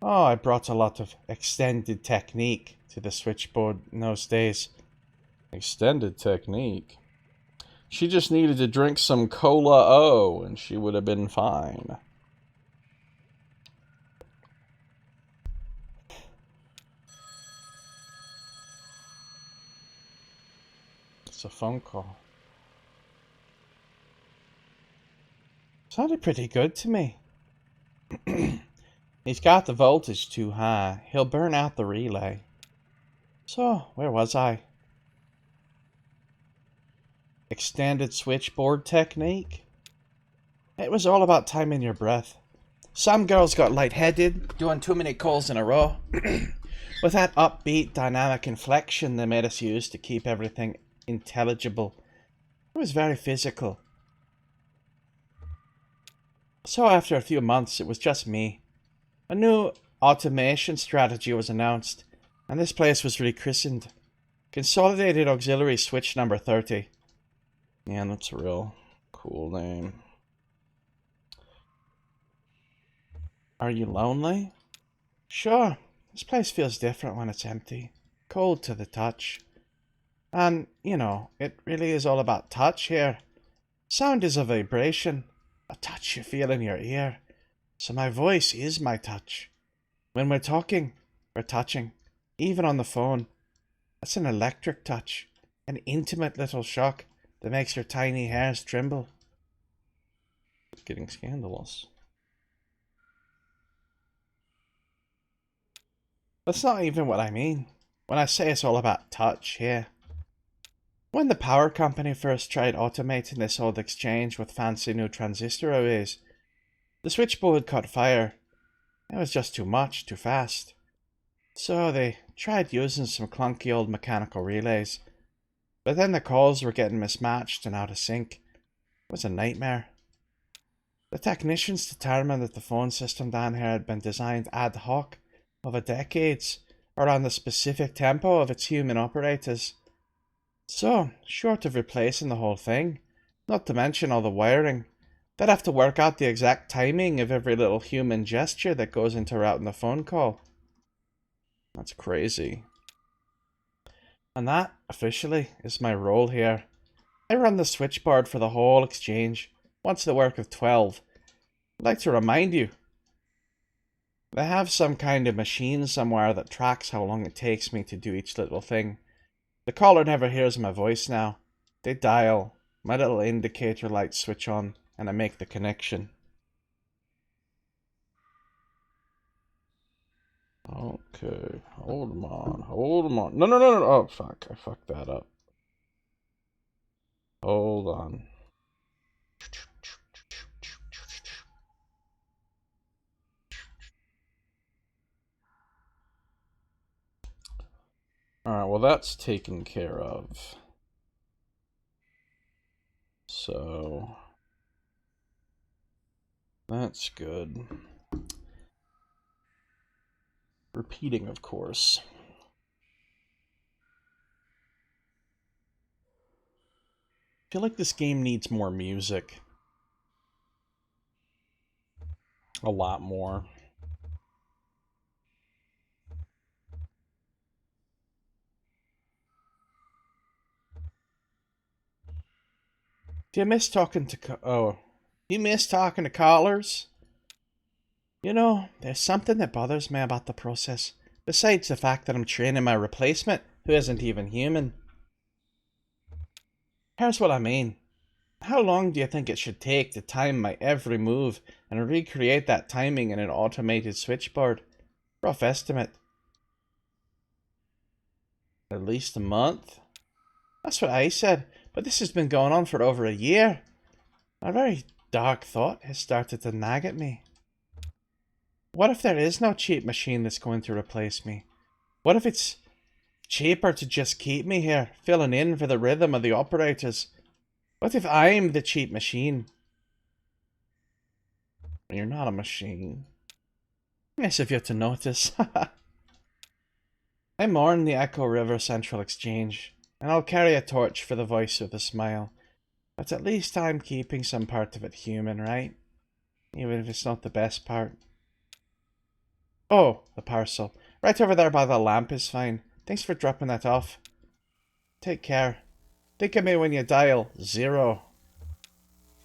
Oh, I brought a lot of extended technique to the switchboard in those days. Extended technique? She just needed to drink some Cola O, and she would have been fine. It's a phone call. Sounded pretty good to me. He's got the voltage too high. He'll burn out the relay. So, where was I? Extended switchboard technique? It was all about timing your breath. Some girls got lightheaded, doing too many calls in a row. With that upbeat, dynamic inflection they made us use to keep everything intelligible. It was very physical. So after a few months, it was just me. A new automation strategy was announced, and this place was rechristened. Consolidated Auxiliary Switch number 30. Yeah, that's a real cool name. Are you lonely? Sure. This place feels different when it's empty. Cold to the touch. And, you know, it really is all about touch here. Sound is a vibration. A touch you feel in your ear. So my voice is my touch. When we're talking, we're touching. Even on the phone. That's an electric touch. An intimate little shock that makes your tiny hairs tremble. It's getting scandalous. That's not even what I mean when I say it's all about touch here. When the power company first tried automating this old exchange with fancy new transistor arrays, the switchboard caught fire. It was just too much, too fast. So they tried using some clunky old mechanical relays. But then the calls were getting mismatched and out of sync. It was a nightmare. The technicians determined that the phone system down here had been designed ad hoc over decades around the specific tempo of its human operators. So, short of replacing the whole thing, not to mention all the wiring, they'd have to work out the exact timing of every little human gesture that goes into routing the phone call. That's crazy. And that, officially, is my role here. I run the switchboard for the whole exchange, once the work of 12. I'd like to remind you, they have some kind of machine somewhere that tracks how long it takes me to do each little thing. The caller never hears my voice now. They dial, my little indicator lights switch on, and I make the connection. Okay, hold on. No. Oh, fuck, I fucked that up. Hold on. Alright, well that's taken care of. So... that's good. Repeating, of course. I feel like this game needs more music. A lot more. Do you miss talking to you miss talking to callers? You know, there's something that bothers me about the process, besides the fact that I'm training my replacement, who isn't even human. Here's what I mean. How long do you think it should take to time my every move and recreate that timing in an automated switchboard? Rough estimate. At least a month? That's what I said, but this has been going on for over a year. A very dark thought has started to nag at me. What if there is no cheap machine that's going to replace me? What if it's cheaper to just keep me here, filling in for the rhythm of the operators? What if I'm the cheap machine? You're not a machine. Nice of you to notice. I mourn the Echo River Central Exchange, and I'll carry a torch for the voice with a smile. But at least I'm keeping some part of it human, right? Even if it's not the best part. Oh, the parcel. Right over there by the lamp is fine. Thanks for dropping that off. Take care. Think of me when you dial 0.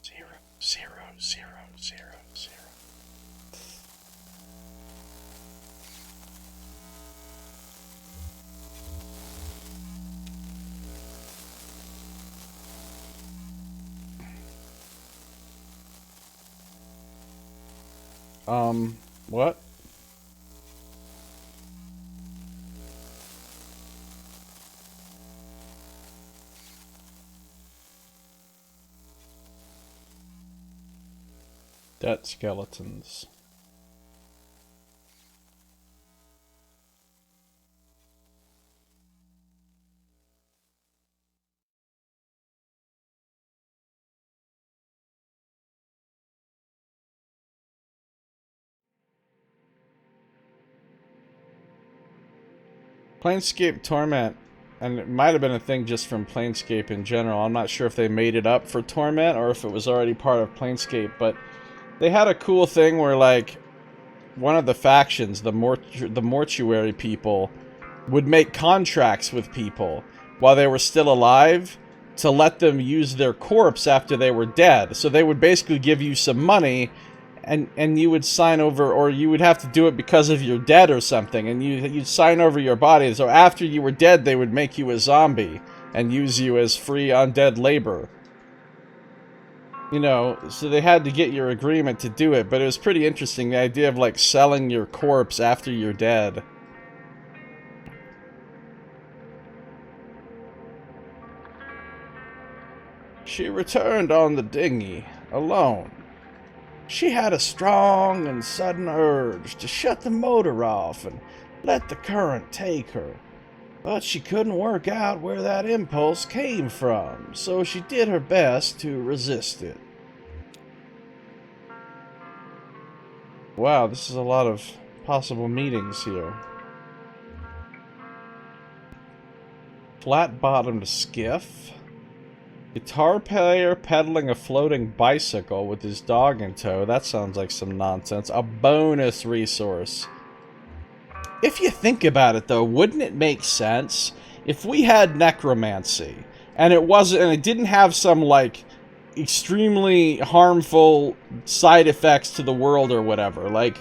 0, 0, 0, 0, 0. What? Dead skeletons. Planescape Torment, and it might have been a thing just from Planescape in general. I'm not sure if they made it up for Torment or if it was already part of Planescape, but they had a cool thing where, like, one of the factions, the mortuary people, would make contracts with people while they were still alive to let them use their corpse after they were dead. So they would basically give you some money, and you would sign over, or you would have to do it because of your dead or something, and you'd sign over your body. So after you were dead, they would make you a zombie and use you as free undead labor. You know, so they had to get your agreement to do it, but it was pretty interesting, the idea of, like, selling your corpse after you're dead. She returned on the dinghy, alone. She had a strong and sudden urge to shut the motor off and let the current take her, but she couldn't work out where that impulse came from, so she did her best to resist it. Wow, this is a lot of possible meanings here. Flat-bottomed skiff. Guitar player pedaling a floating bicycle with his dog in tow. That sounds like some nonsense. A bonus resource. If you think about it, though, wouldn't it make sense if we had necromancy and it didn't have some like extremely harmful side effects to the world or whatever? Like,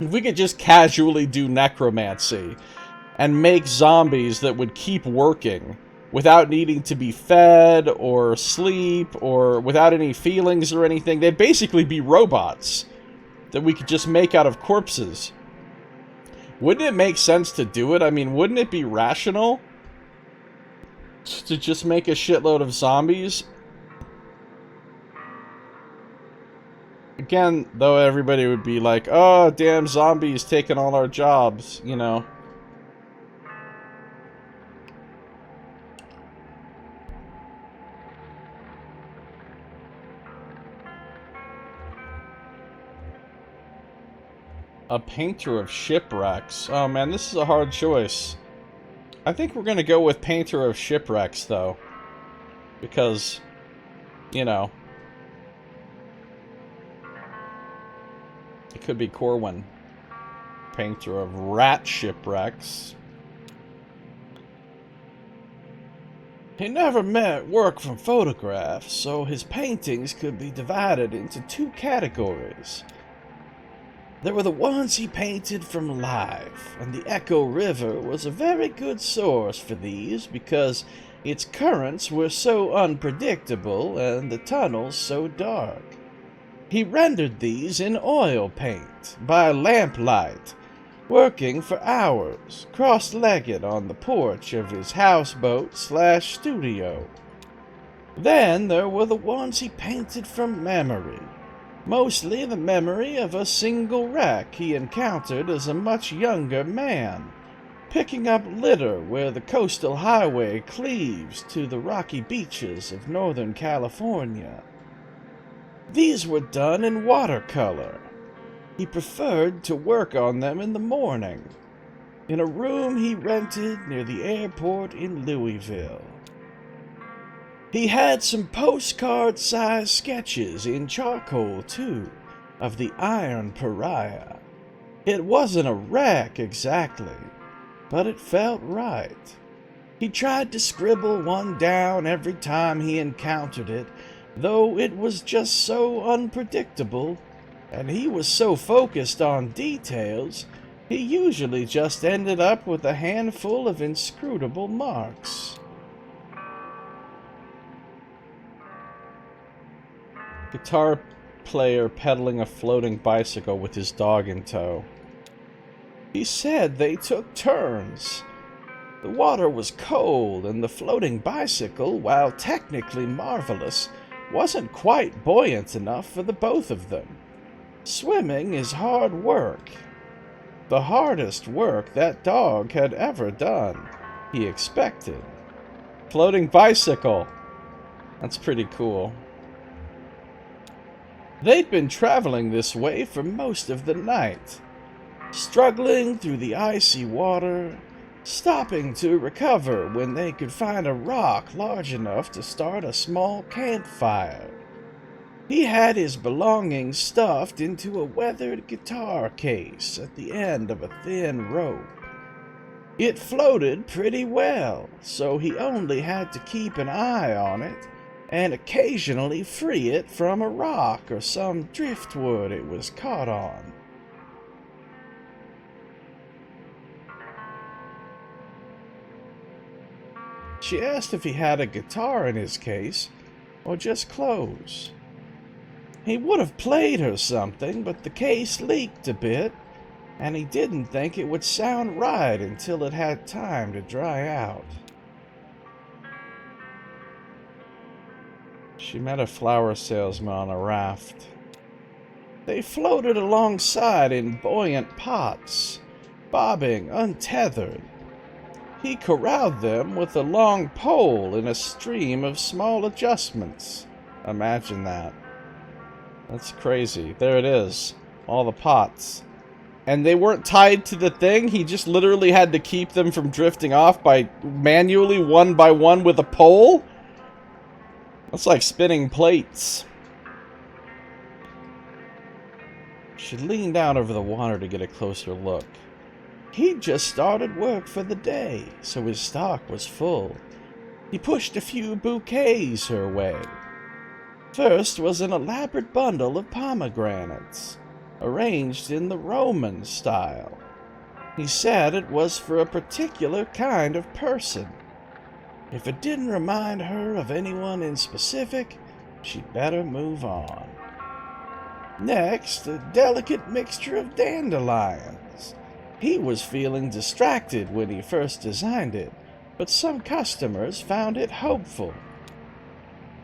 if we could just casually do necromancy and make zombies that would keep working without needing to be fed or sleep or without any feelings or anything. They'd basically be robots that we could just make out of corpses. Wouldn't it make sense to do it? I mean, wouldn't it be rational to just make a shitload of zombies? Again, though, everybody would be like, oh, damn zombies taking all our jobs, you know. A painter of shipwrecks. Oh man, this is a hard choice. I think we're gonna go with painter of shipwrecks, though. Because, you know, it could be Corwin. Painter of rat shipwrecks. He never met work from photographs, so his paintings could be divided into two categories. There were the ones he painted from life, and the Echo River was a very good source for these because its currents were so unpredictable and the tunnels so dark. He rendered these in oil paint, by lamplight, working for hours, cross-legged on the porch of his houseboat/studio. Then there were the ones he painted from memory. Mostly the memory of a single wreck he encountered as a much younger man, picking up litter where the coastal highway cleaves to the rocky beaches of Northern California. These were done in watercolor. He preferred to work on them in the morning, in a room he rented near the airport in Louisville. He had some postcard-sized sketches in charcoal, too, of the Iron Pariah. It wasn't a wreck exactly, but it felt right. He tried to scribble one down every time he encountered it, though it was just so unpredictable, and he was so focused on details, he usually just ended up with a handful of inscrutable marks. Guitar player pedaling a floating bicycle with his dog in tow. He said they took turns. The water was cold, and the floating bicycle, while technically marvelous, wasn't quite buoyant enough for the both of them. Swimming is hard work. The hardest work that dog had ever done, he expected. Floating bicycle. That's pretty cool. They'd been traveling this way for most of the night, struggling through the icy water, stopping to recover when they could find a rock large enough to start a small campfire. He had his belongings stuffed into a weathered guitar case at the end of a thin rope. It floated pretty well, so he only had to keep an eye on it and occasionally free it from a rock or some driftwood it was caught on. She asked if he had a guitar in his case, or just clothes. He would have played her something, but the case leaked a bit, and he didn't think it would sound right until it had time to dry out. She met a flower salesman on a raft. They floated alongside in buoyant pots, bobbing untethered. He corralled them with a long pole in a stream of small adjustments. Imagine that. That's crazy. There it is. All the pots. And they weren't tied to the thing. He just literally had to keep them from drifting off by manually, one by one, with a pole? That's like spinning plates. She leaned out over the water to get a closer look. He'd just started work for the day, so his stock was full. He pushed a few bouquets her way. First was an elaborate bundle of pomegranates, arranged in the Roman style. He said it was for a particular kind of person. If it didn't remind her of anyone in specific, she'd better move on. Next, a delicate mixture of dandelions. He was feeling distracted when he first designed it, but some customers found it hopeful.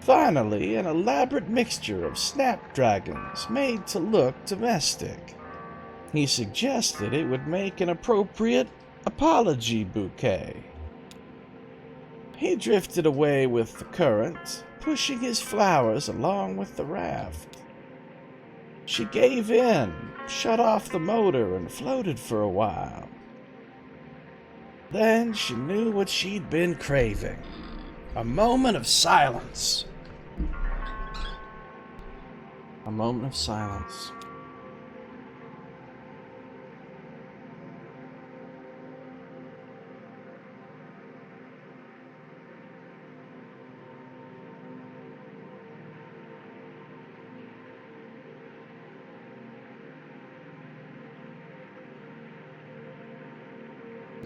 Finally, an elaborate mixture of snapdragons made to look domestic. He suggested it would make an appropriate apology bouquet. He drifted away with the current, pushing his flowers along with the raft. She gave in, shut off the motor, and floated for a while. Then she knew what she'd been craving. A moment of silence. A moment of silence.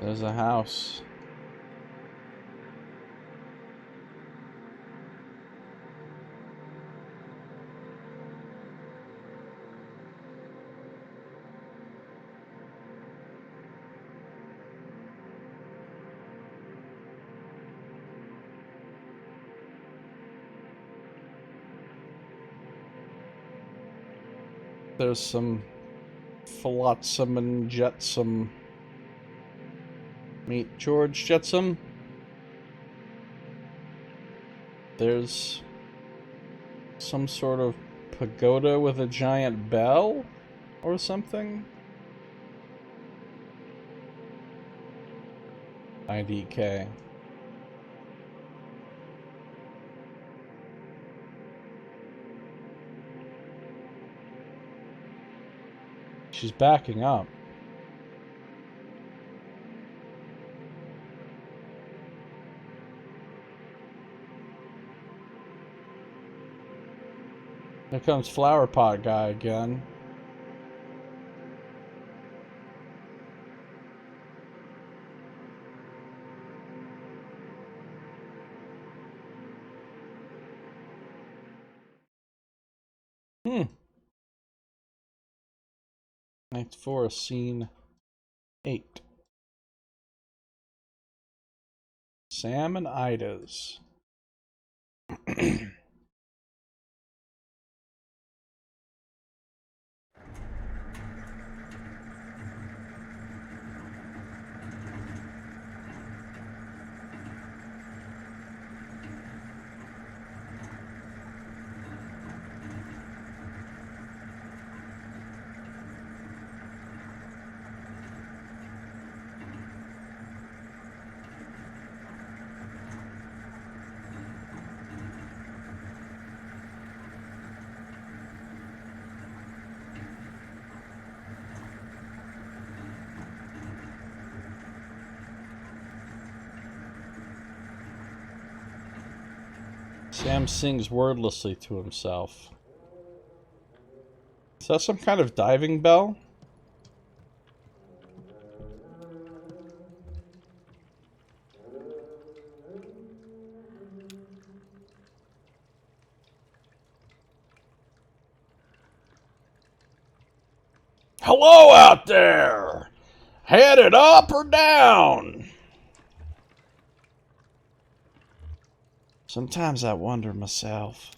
There's a house. There's some flotsam and jetsam. Meet George Jetsam. There's some sort of pagoda with a giant bell or something. IDK. She's backing up. There comes Flower Pot Guy again. Act 4, Scene 8. Sam and Ida's. Sam sings wordlessly to himself. Is that some kind of diving bell? Hello out there! Headed up or down? Sometimes I wonder myself.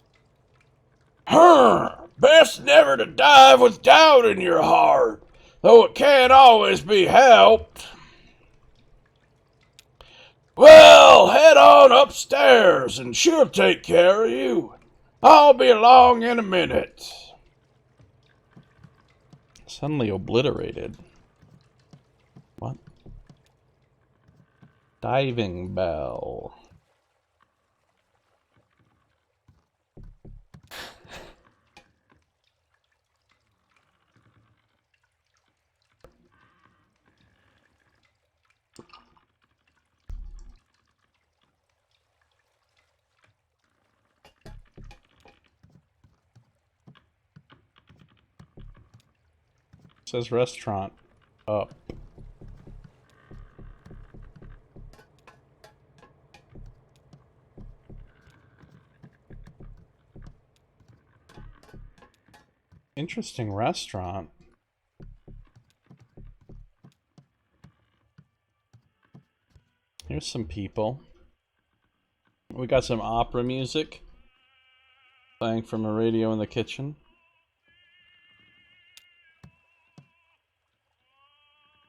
Best never to dive with doubt in your heart, though it can't always be helped. Well, head on upstairs and she'll take care of you. I'll be along in a minute. Suddenly obliterated. What? Diving bell. It says restaurant up. Interesting restaurant. Here's some people. We got some opera music playing from a radio in the kitchen.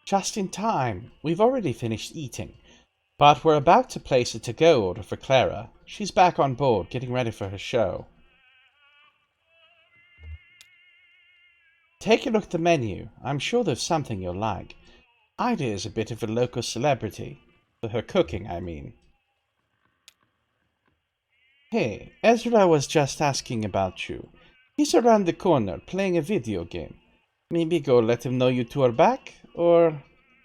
Just in time. We've already finished eating. But we're about to place a to-go order for Clara. She's back on board, getting ready for her show. Take a look at the menu. I'm sure there's something you'll like. Ida is a bit of a local celebrity. For her cooking, I mean. Hey, Ezra was just asking about you. He's around the corner, playing a video game. Maybe go let him know you two are back? Or...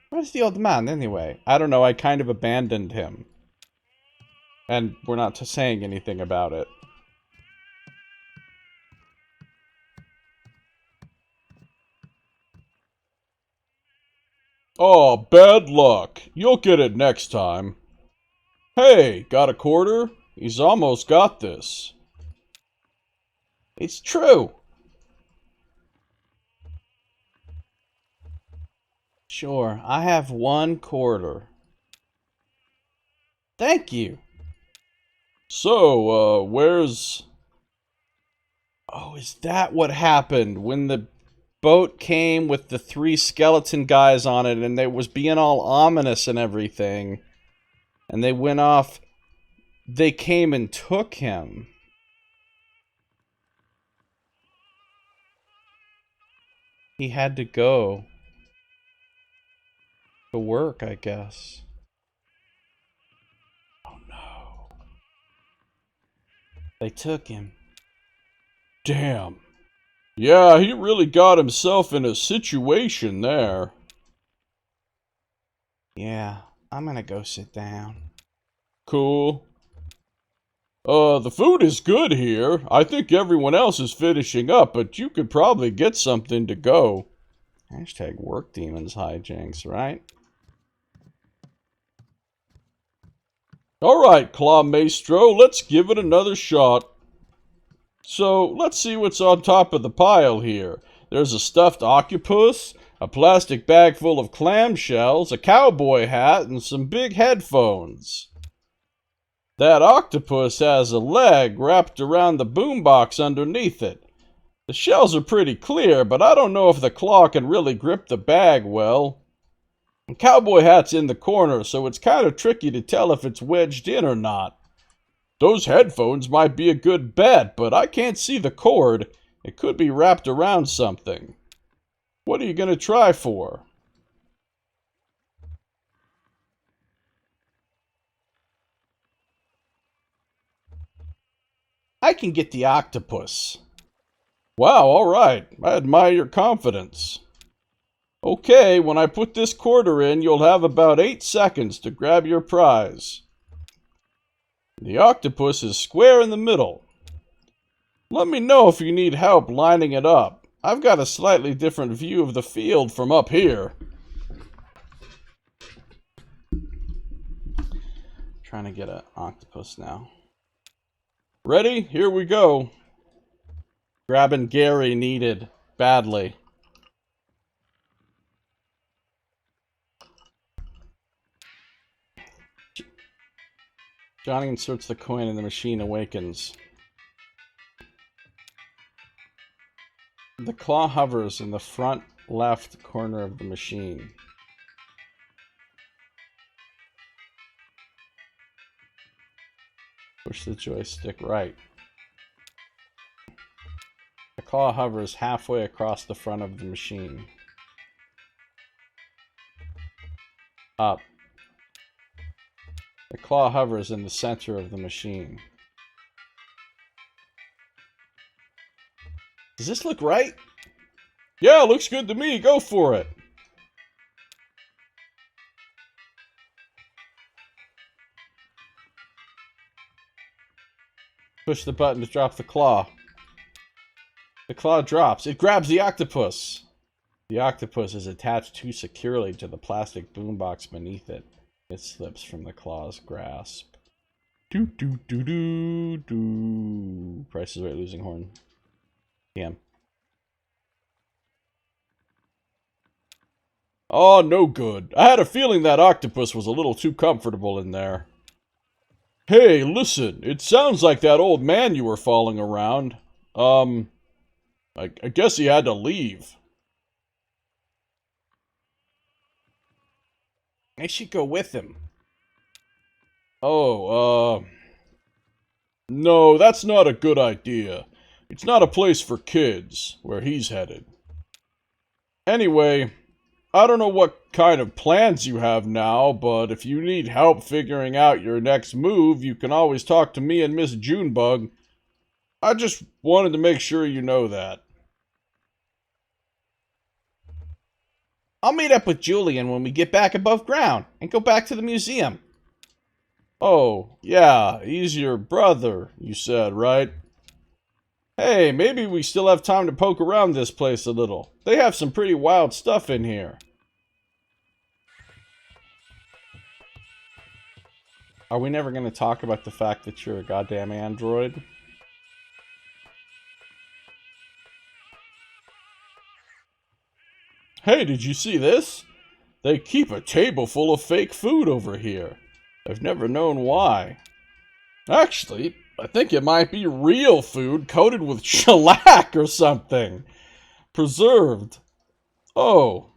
where's the old man, anyway? I don't know, I kind of abandoned him. And we're not saying anything about it. Oh, bad luck. You'll get it next time. Hey, got a quarter? He's almost got this. It's true! Sure, I have 1 quarter. Thank you! So, where's... Oh, is that what happened? When the boat came with the 3 skeleton guys on it and it was being all ominous and everything. And they went off. They came and took him. He had to go to work, I guess. Oh no. They took him. Damn. Yeah, he really got himself in a situation there. Yeah, I'm gonna go sit down. Cool. The food is good here. I think everyone else is finishing up, but you could probably get something to go. Hashtag work demons hijinks, right? Alright, Claw Maestro, let's give it another shot. So, let's see what's on top of the pile here. There's a stuffed octopus, a plastic bag full of clamshells, a cowboy hat, and some big headphones. That octopus has a leg wrapped around the boombox underneath it. The shells are pretty clear, but I don't know if the claw can really grip the bag well. The cowboy hat's in the corner, so it's kind of tricky to tell if it's wedged in or not. Those headphones might be a good bet, but I can't see the cord. It could be wrapped around something. What are you going to try for? I can get the octopus. Wow, alright. I admire your confidence. Okay, when I put this quarter in, you'll have about 8 seconds to grab your prize. The octopus is square in the middle. Let me know if you need help lining it up. I've got a slightly different view of the field from up here. Trying to get an octopus now. Ready? Here we go. Grabbing Gary needed badly. Johnny inserts the coin and the machine awakens. The claw hovers in the front left corner of the machine. Push the joystick right. The claw hovers halfway across the front of the machine. Up. The claw hovers in the center of the machine. Does this look right? Yeah, looks good to me. Go for it. Push the button to drop the claw. The claw drops. It grabs the octopus. The octopus is attached too securely to the plastic boombox beneath it. It slips from the claw's grasp. Doo doo doo doo doo. Price is Right losing horn. Damn. Oh, no good. I had a feeling that octopus was a little too comfortable in there. Hey, listen, it sounds like that old man you were following around. I guess he had to leave. I should go with him. Oh, no, that's not a good idea. It's not a place for kids, where he's headed. Anyway, I don't know what kind of plans you have now, but if you need help figuring out your next move, you can always talk to me and Miss Junebug. I just wanted to make sure you know that. I'll meet up with Julian when we get back above ground and go back to the museum. Oh, yeah, he's your brother, you said, right? Hey, maybe we still have time to poke around this place a little. They have some pretty wild stuff in here. Are we never going to talk about the fact that you're a goddamn android? Hey, did you see this? They keep a table full of fake food over here. I've never known why. Actually, I think it might be real food coated with shellac or something. Preserved. Oh,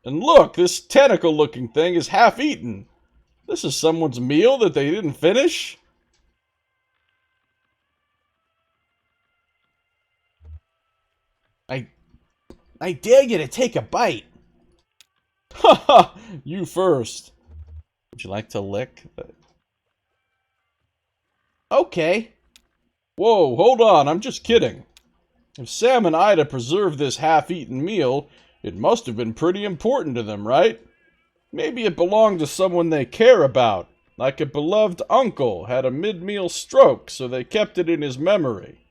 and look, this tentacle-looking thing is half-eaten. This is someone's meal that they didn't finish? I dare you to take a bite. Haha, you first. Would you like to lick? Okay. Whoa, hold on, I'm just kidding. If Sam and Ida preserved this half-eaten meal, it must have been pretty important to them, right? Maybe it belonged to someone they care about, like a beloved uncle had a mid-meal stroke, so they kept it in his memory.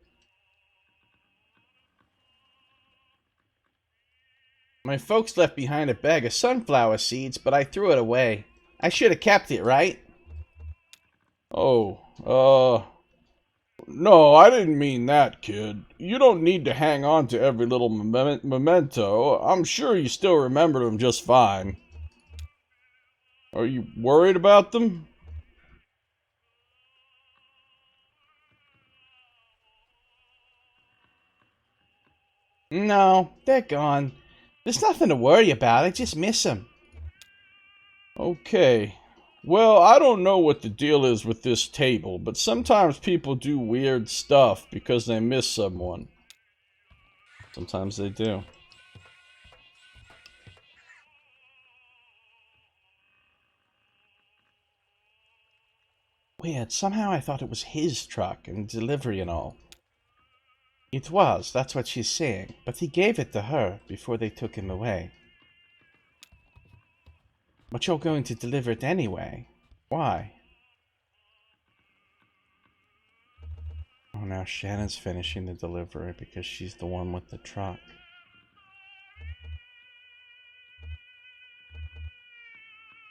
My folks left behind a bag of sunflower seeds, but I threw it away. I should have kept it, right? Oh, no, I didn't mean that, kid. You don't need to hang on to every little memento. I'm sure you still remember them just fine. Are you worried about them? No, they're gone. There's nothing to worry about. I just miss them. Okay. Well, I don't know what the deal is with this table, but sometimes people do weird stuff because they miss someone. Sometimes they do. Weird. Somehow I thought it was his truck and delivery and all. It was, that's what she's saying. But he gave it to her before they took him away. But you're going to deliver it anyway. Why? Oh, now Shannon's finishing the delivery because she's the one with the truck.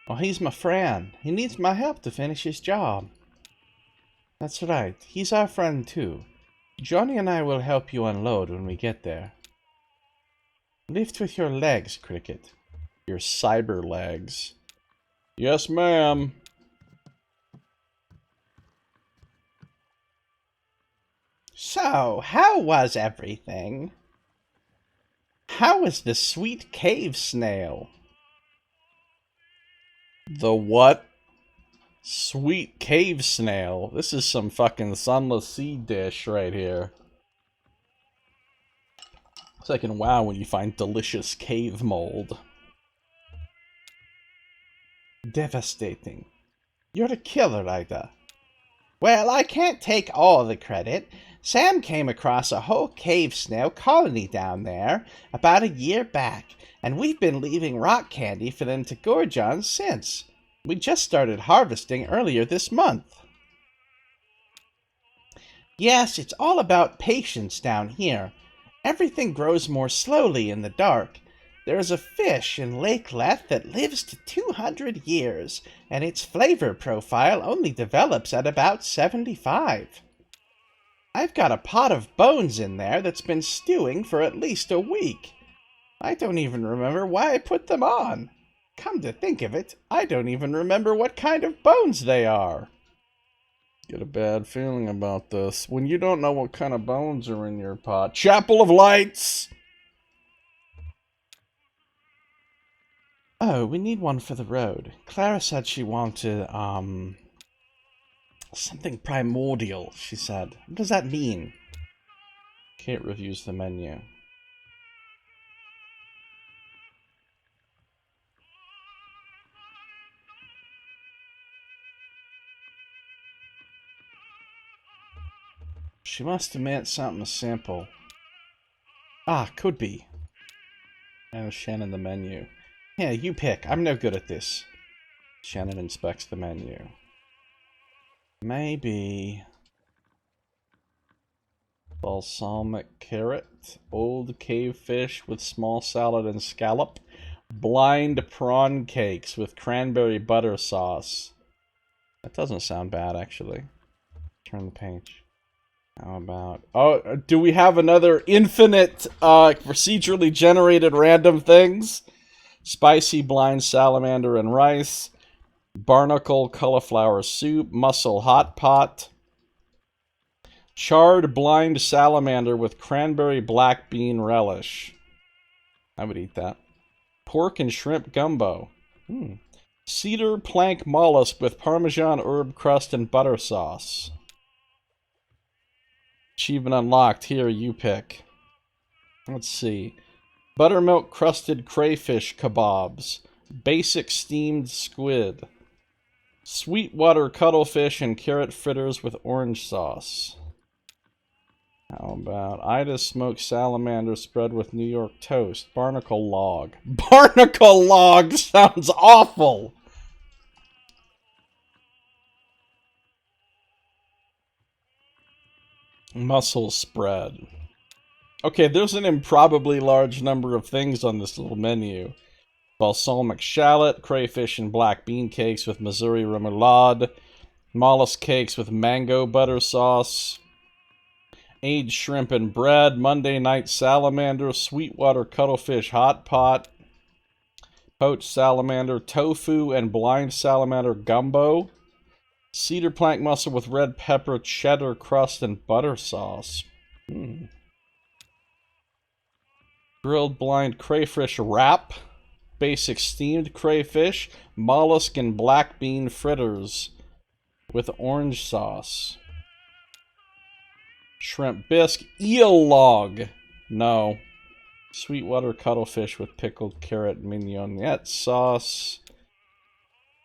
Oh, he's my friend. He needs my help to finish his job. That's right. He's our friend too. Johnny and I will help you unload when we get there. Lift with your legs, Cricket. Your cyber legs. Yes, ma'am. So, how was everything? How is the sweet cave snail? The what? Sweet cave snail. This is some fucking sunless sea dish right here. It's like in WoW when you find delicious cave mold. Devastating. You're a killer, Ida. Well, I can't take all the credit. Sam came across a whole cave snail colony down there about a year back, and we've been leaving rock candy for them to gorge on since. We just started harvesting earlier this month. Yes, it's all about patience down here. Everything grows more slowly in the dark. There is a fish in Lake Leth that lives to 200 years, and its flavor profile only develops at about 75. I've got a pot of bones in there that's been stewing for at least a week. I don't even remember why I put them on. Come to think of it, I don't even remember what kind of bones they are. Get a bad feeling about this. When you don't know what kind of bones are in your pot. Chapel of Lights! Oh, we need one for the road. Clara said she wanted, something primordial, she said. What does that mean? Kate reviews the menu. She must have meant something simple. Ah, could be. And Shannon the menu. Yeah, you pick. I'm no good at this. Shannon inspects the menu. Maybe... balsamic carrot, old cave fish with small salad and scallop, blind prawn cakes with cranberry butter sauce. That doesn't sound bad, actually. Turn the page. How about... oh, do we have another infinite, procedurally generated random things? Spicy blind salamander and rice, barnacle cauliflower soup, mussel hot pot, charred blind salamander with cranberry black bean relish. I would eat that. Pork and shrimp gumbo. Cedar plank mollusk with Parmesan herb crust and butter sauce. Achievement unlocked. Here, you pick. Let's see. Buttermilk crusted crayfish kebabs. Basic steamed squid. Sweetwater cuttlefish and carrot fritters with orange sauce. How about Ida's smoked salamander spread with New York toast? Barnacle log. Barnacle log sounds awful! Mussel spread. Okay, there's an improbably large number of things on this little menu. Balsamic shallot, crayfish and black bean cakes with Missouri remoulade, mollusk cakes with mango butter sauce, aged shrimp and bread, Monday night salamander, Sweetwater cuttlefish hot pot, poached salamander, tofu and blind salamander gumbo, cedar plank mussel with red pepper, cheddar crust, and butter sauce. Grilled blind crayfish wrap, basic steamed crayfish, mollusk and black bean fritters with orange sauce. Shrimp bisque, eel log. No. Sweetwater cuttlefish with pickled carrot mignonette sauce.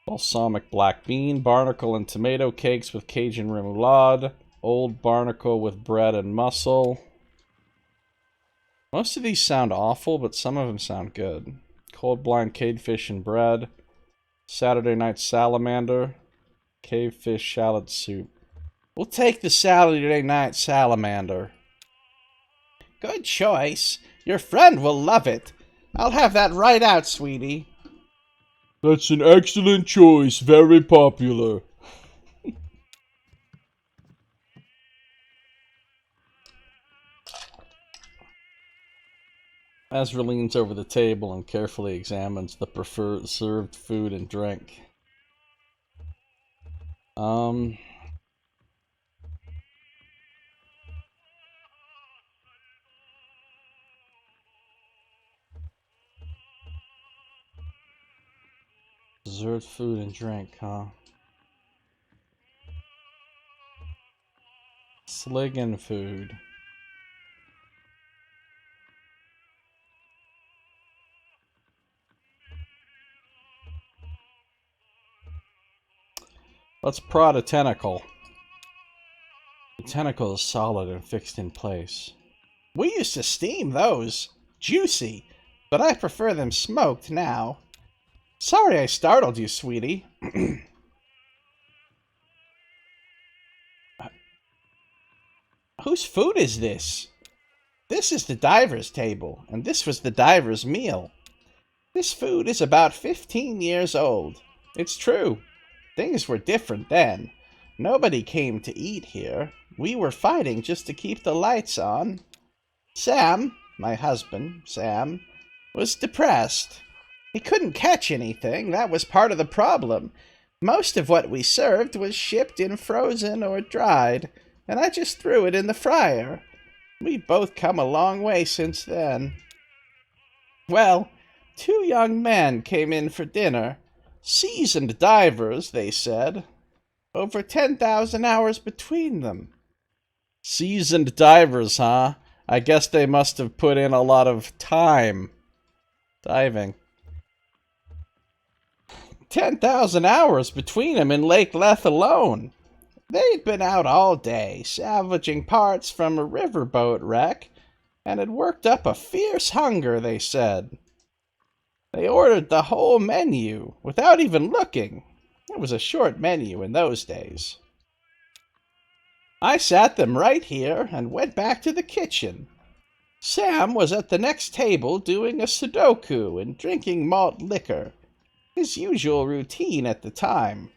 Balsamic black bean, barnacle and tomato cakes with Cajun remoulade. Old barnacle with bread and mussel. Most of these sound awful, but some of them sound good. Cold blind cavefish and bread. Saturday night salamander. Cavefish shallot soup. We'll take the Saturday night salamander. Good choice. Your friend will love it. I'll have that right out, sweetie. That's an excellent choice. Very popular. Ezra leans over the table and carefully examines the preferred served food and drink. Dessert, food, and drink, huh? Sliggin' food. Let's prod a tentacle. The tentacle is solid and fixed in place. We used to steam those. Juicy. But I prefer them smoked now. Sorry I startled you, sweetie. Whose food is this? This is the diver's table, and this was the diver's meal. This food is about 15 years old. It's true. Things were different then. Nobody came to eat here. We were fighting just to keep the lights on. Sam, my husband, Sam, was depressed. He couldn't catch anything. That was part of the problem. Most of what we served was shipped in frozen or dried, and I just threw it in the fryer. We've both come a long way since then. Well, 2 young men came in for dinner. Seasoned divers, they said. Over 10,000 hours between them. Seasoned divers, huh? I guess they must have put in a lot of time diving. 10,000 hours between them in Lake Leth alone. They'd been out all day, salvaging parts from a riverboat wreck, and had worked up a fierce hunger, they said. They ordered the whole menu, without even looking. It was a short menu in those days. I sat them right here and went back to the kitchen. Sam was at the next table doing a Sudoku and drinking malt liquor, his usual routine at the time.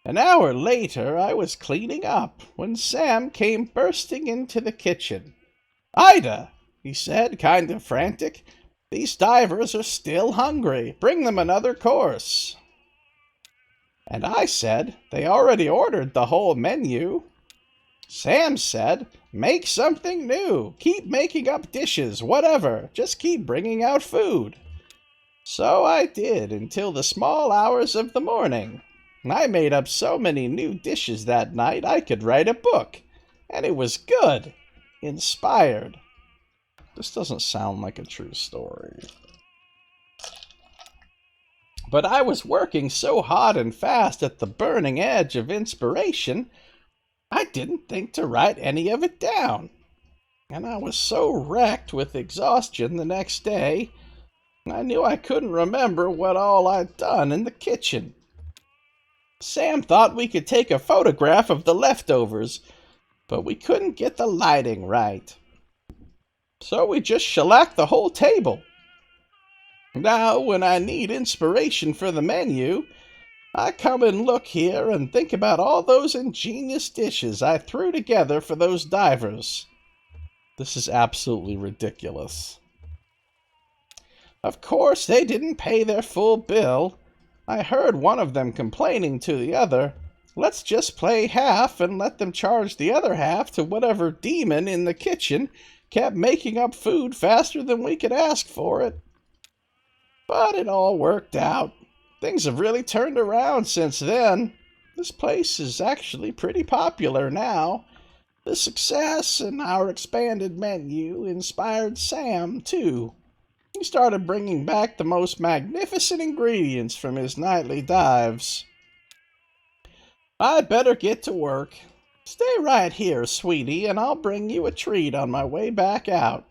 An hour later, I was cleaning up when Sam came bursting into the kitchen. "Ida," he said, kind of frantic, "these divers are still hungry. Bring them another course." And I said, "They already ordered the whole menu." Sam said, "Make something new. Keep making up dishes, whatever. Just keep bringing out food." So I did until the small hours of the morning. I made up so many new dishes that night I could write a book. And it was good. Inspired. This doesn't sound like a true story. But I was working so hard and fast at the burning edge of inspiration, I didn't think to write any of it down. And I was so wrecked with exhaustion the next day, I knew I couldn't remember what all I'd done in the kitchen. Sam thought we could take a photograph of the leftovers, but we couldn't get the lighting right. So we just shellacked the whole table. Now, when I need inspiration for the menu, I come and look here and think about all those ingenious dishes I threw together for those divers. This is absolutely ridiculous. Of course, they didn't pay their full bill. I heard one of them complaining to the other, "Let's just play half and let them charge the other half to whatever demon in the kitchen kept making up food faster than we could ask for it." But it all worked out. Things have really turned around since then. This place is actually pretty popular now. The success and our expanded menu inspired Sam, too. He started bringing back the most magnificent ingredients from his nightly dives. I'd better get to work. Stay right here, sweetie, and I'll bring you a treat on my way back out.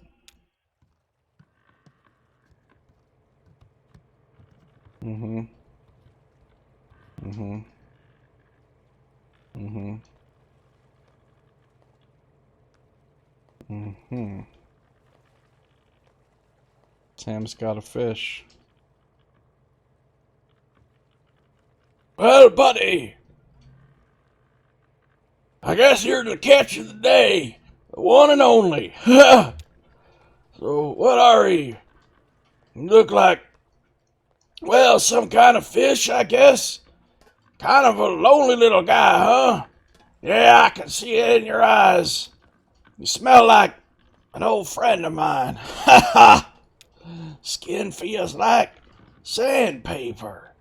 Mm-hmm. Sam's got a fish. Well, buddy, I guess you're the catch of the day, the one and only. So, what are you? You look like, well, some kind of fish, I guess. Kind of a lonely little guy, huh? Yeah, I can see it in your eyes. You smell like an old friend of mine. Ha ha! Skin feels like sandpaper.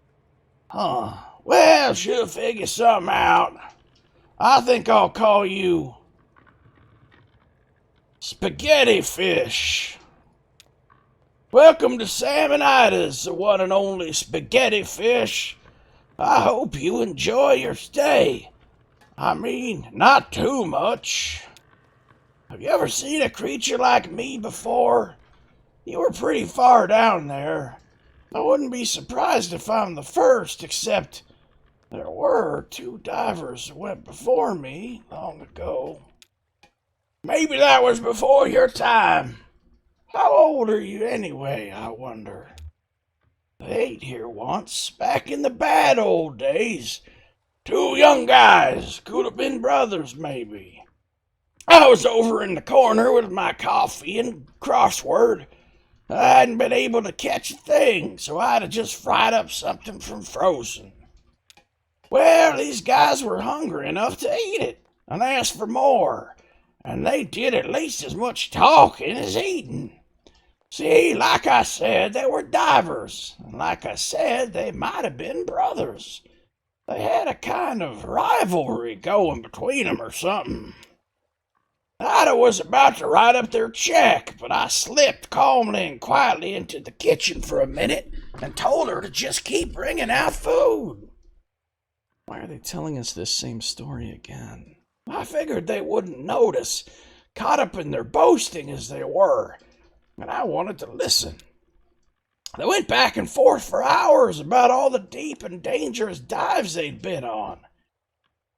Huh. Well, she'll figure something out. I think I'll call you Spaghetti Fish. Welcome to Salmonitis, the one and only Spaghetti Fish. I hope you enjoy your stay. I mean, not too much. Have you ever seen a creature like me before? You were pretty far down there. I wouldn't be surprised if I'm the first, except there were 2 divers who went before me long ago. Maybe that was before your time. How old are you anyway, I wonder? They ate here once, back in the bad old days. 2 young guys, could have been brothers maybe. I was over in the corner with my coffee and crossword. I hadn't been able to catch a thing, so I'd have just fried up something from frozen. Well, these guys were hungry enough to eat it, and asked for more, and they did at least as much talking as eating. See, like I said, they were divers, and like I said, they might have been brothers. They had a kind of rivalry going between them or something. Ida was about to write up their check, but I slipped calmly and quietly into the kitchen for a minute and told her to just keep bringing out food. Why are they telling us this same story again? I figured they wouldn't notice, caught up in their boasting as they were, and I wanted to listen. They went back and forth for hours about all the deep and dangerous dives they'd been on,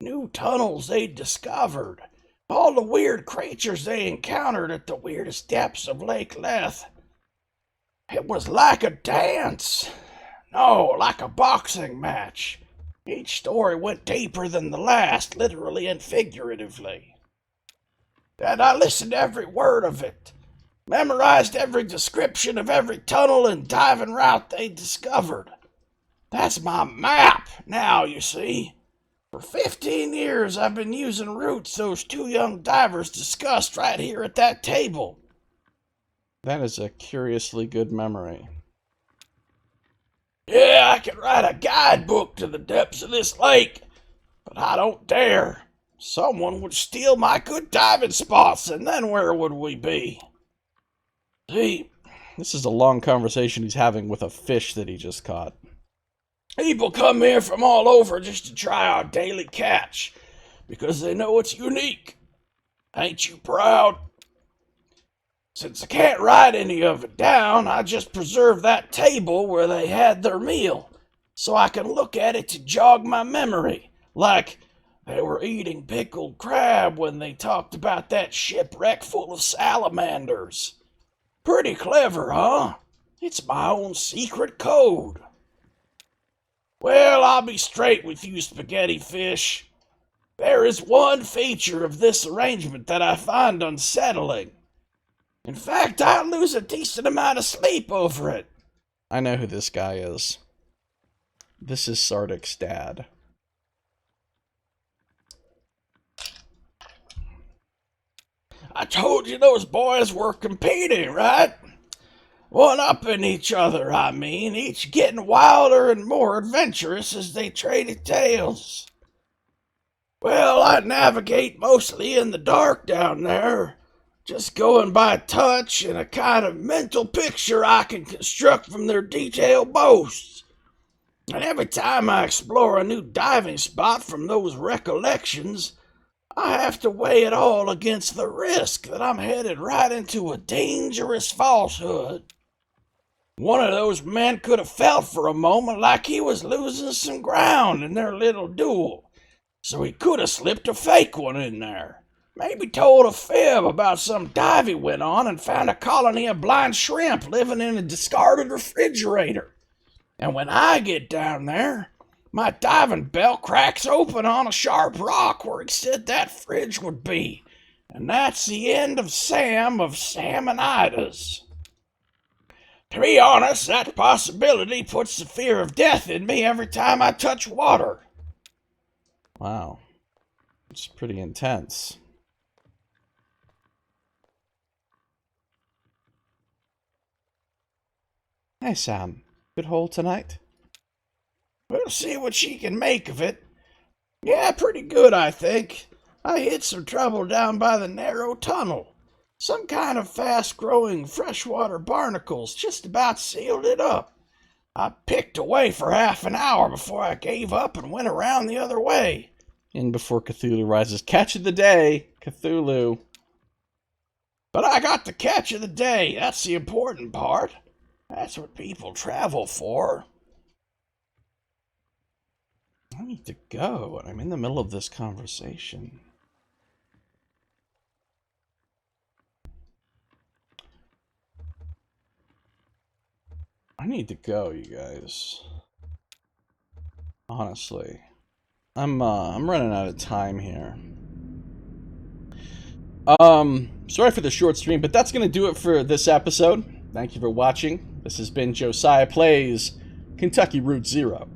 new tunnels they'd discovered, all the weird creatures they encountered at the weirdest depths of Lake Leth. It was like a dance. No, like a boxing match. Each story went deeper than the last, literally and figuratively. And I listened to every word of it, memorized every description of every tunnel and diving route they discovered. That's my map now, you see. For 15 years I've been using routes those 2 young divers discussed right here at that table. That is a curiously good memory. Yeah, I could write a guidebook to the depths of this lake, but I don't dare. Someone would steal my good diving spots, and then where would we be? See, This is a long conversation he's having with a fish that he just caught. people come here from all over just to try our daily catch, because they know it's unique. Ain't you proud? Since I can't write any of it down, I just preserve that table where they had their meal, so I can look at it to jog my memory, like they were eating pickled crab when they talked about that shipwreck full of salamanders. Pretty clever, huh? It's my own secret code. Well, I'll be straight with you, Spaghetti Fish. There is one feature of this arrangement that I find unsettling. In fact, I lose a decent amount of sleep over it. I know who this guy is. This is Sardic's dad. I told you those boys were competing, right? One-upping each other, I mean, each getting wilder and more adventurous as they traded tales. Well, I navigate mostly in the dark down there, just going by touch and a kind of mental picture I can construct from their detailed boasts. And every time I explore a new diving spot from those recollections, I have to weigh it all against the risk that I'm headed right into a dangerous falsehood. One of those men could have felt for a moment like he was losing some ground in their little duel, so he could have slipped a fake one in there. Maybe told a fib about some dive he went on and found a colony of blind shrimp living in a discarded refrigerator. And when I get down there, my diving belt cracks open on a sharp rock where he said that fridge would be. And that's the end of Sam of Salmonitis. To be honest, that possibility puts the fear of death in me every time I touch water. Wow. It's pretty intense. Hey, Sam. Good haul tonight? We'll see what she can make of it. Yeah, pretty good, I think. I hit some trouble down by the narrow tunnel. Some kind of fast-growing freshwater barnacles just about sealed it up. I picked away for half an hour before I gave up and went around the other way. In before Cthulhu rises. Catch of the day, Cthulhu. But I got the catch of the day. That's the important part. That's what people travel for. I need to go, and I'm in the middle of this conversation. I need to go, you guys. Honestly. I'm running out of time here. Sorry for the short stream, but that's gonna do it for this episode. Thank you for watching. This has been Josiah Plays Kentucky Route Zero.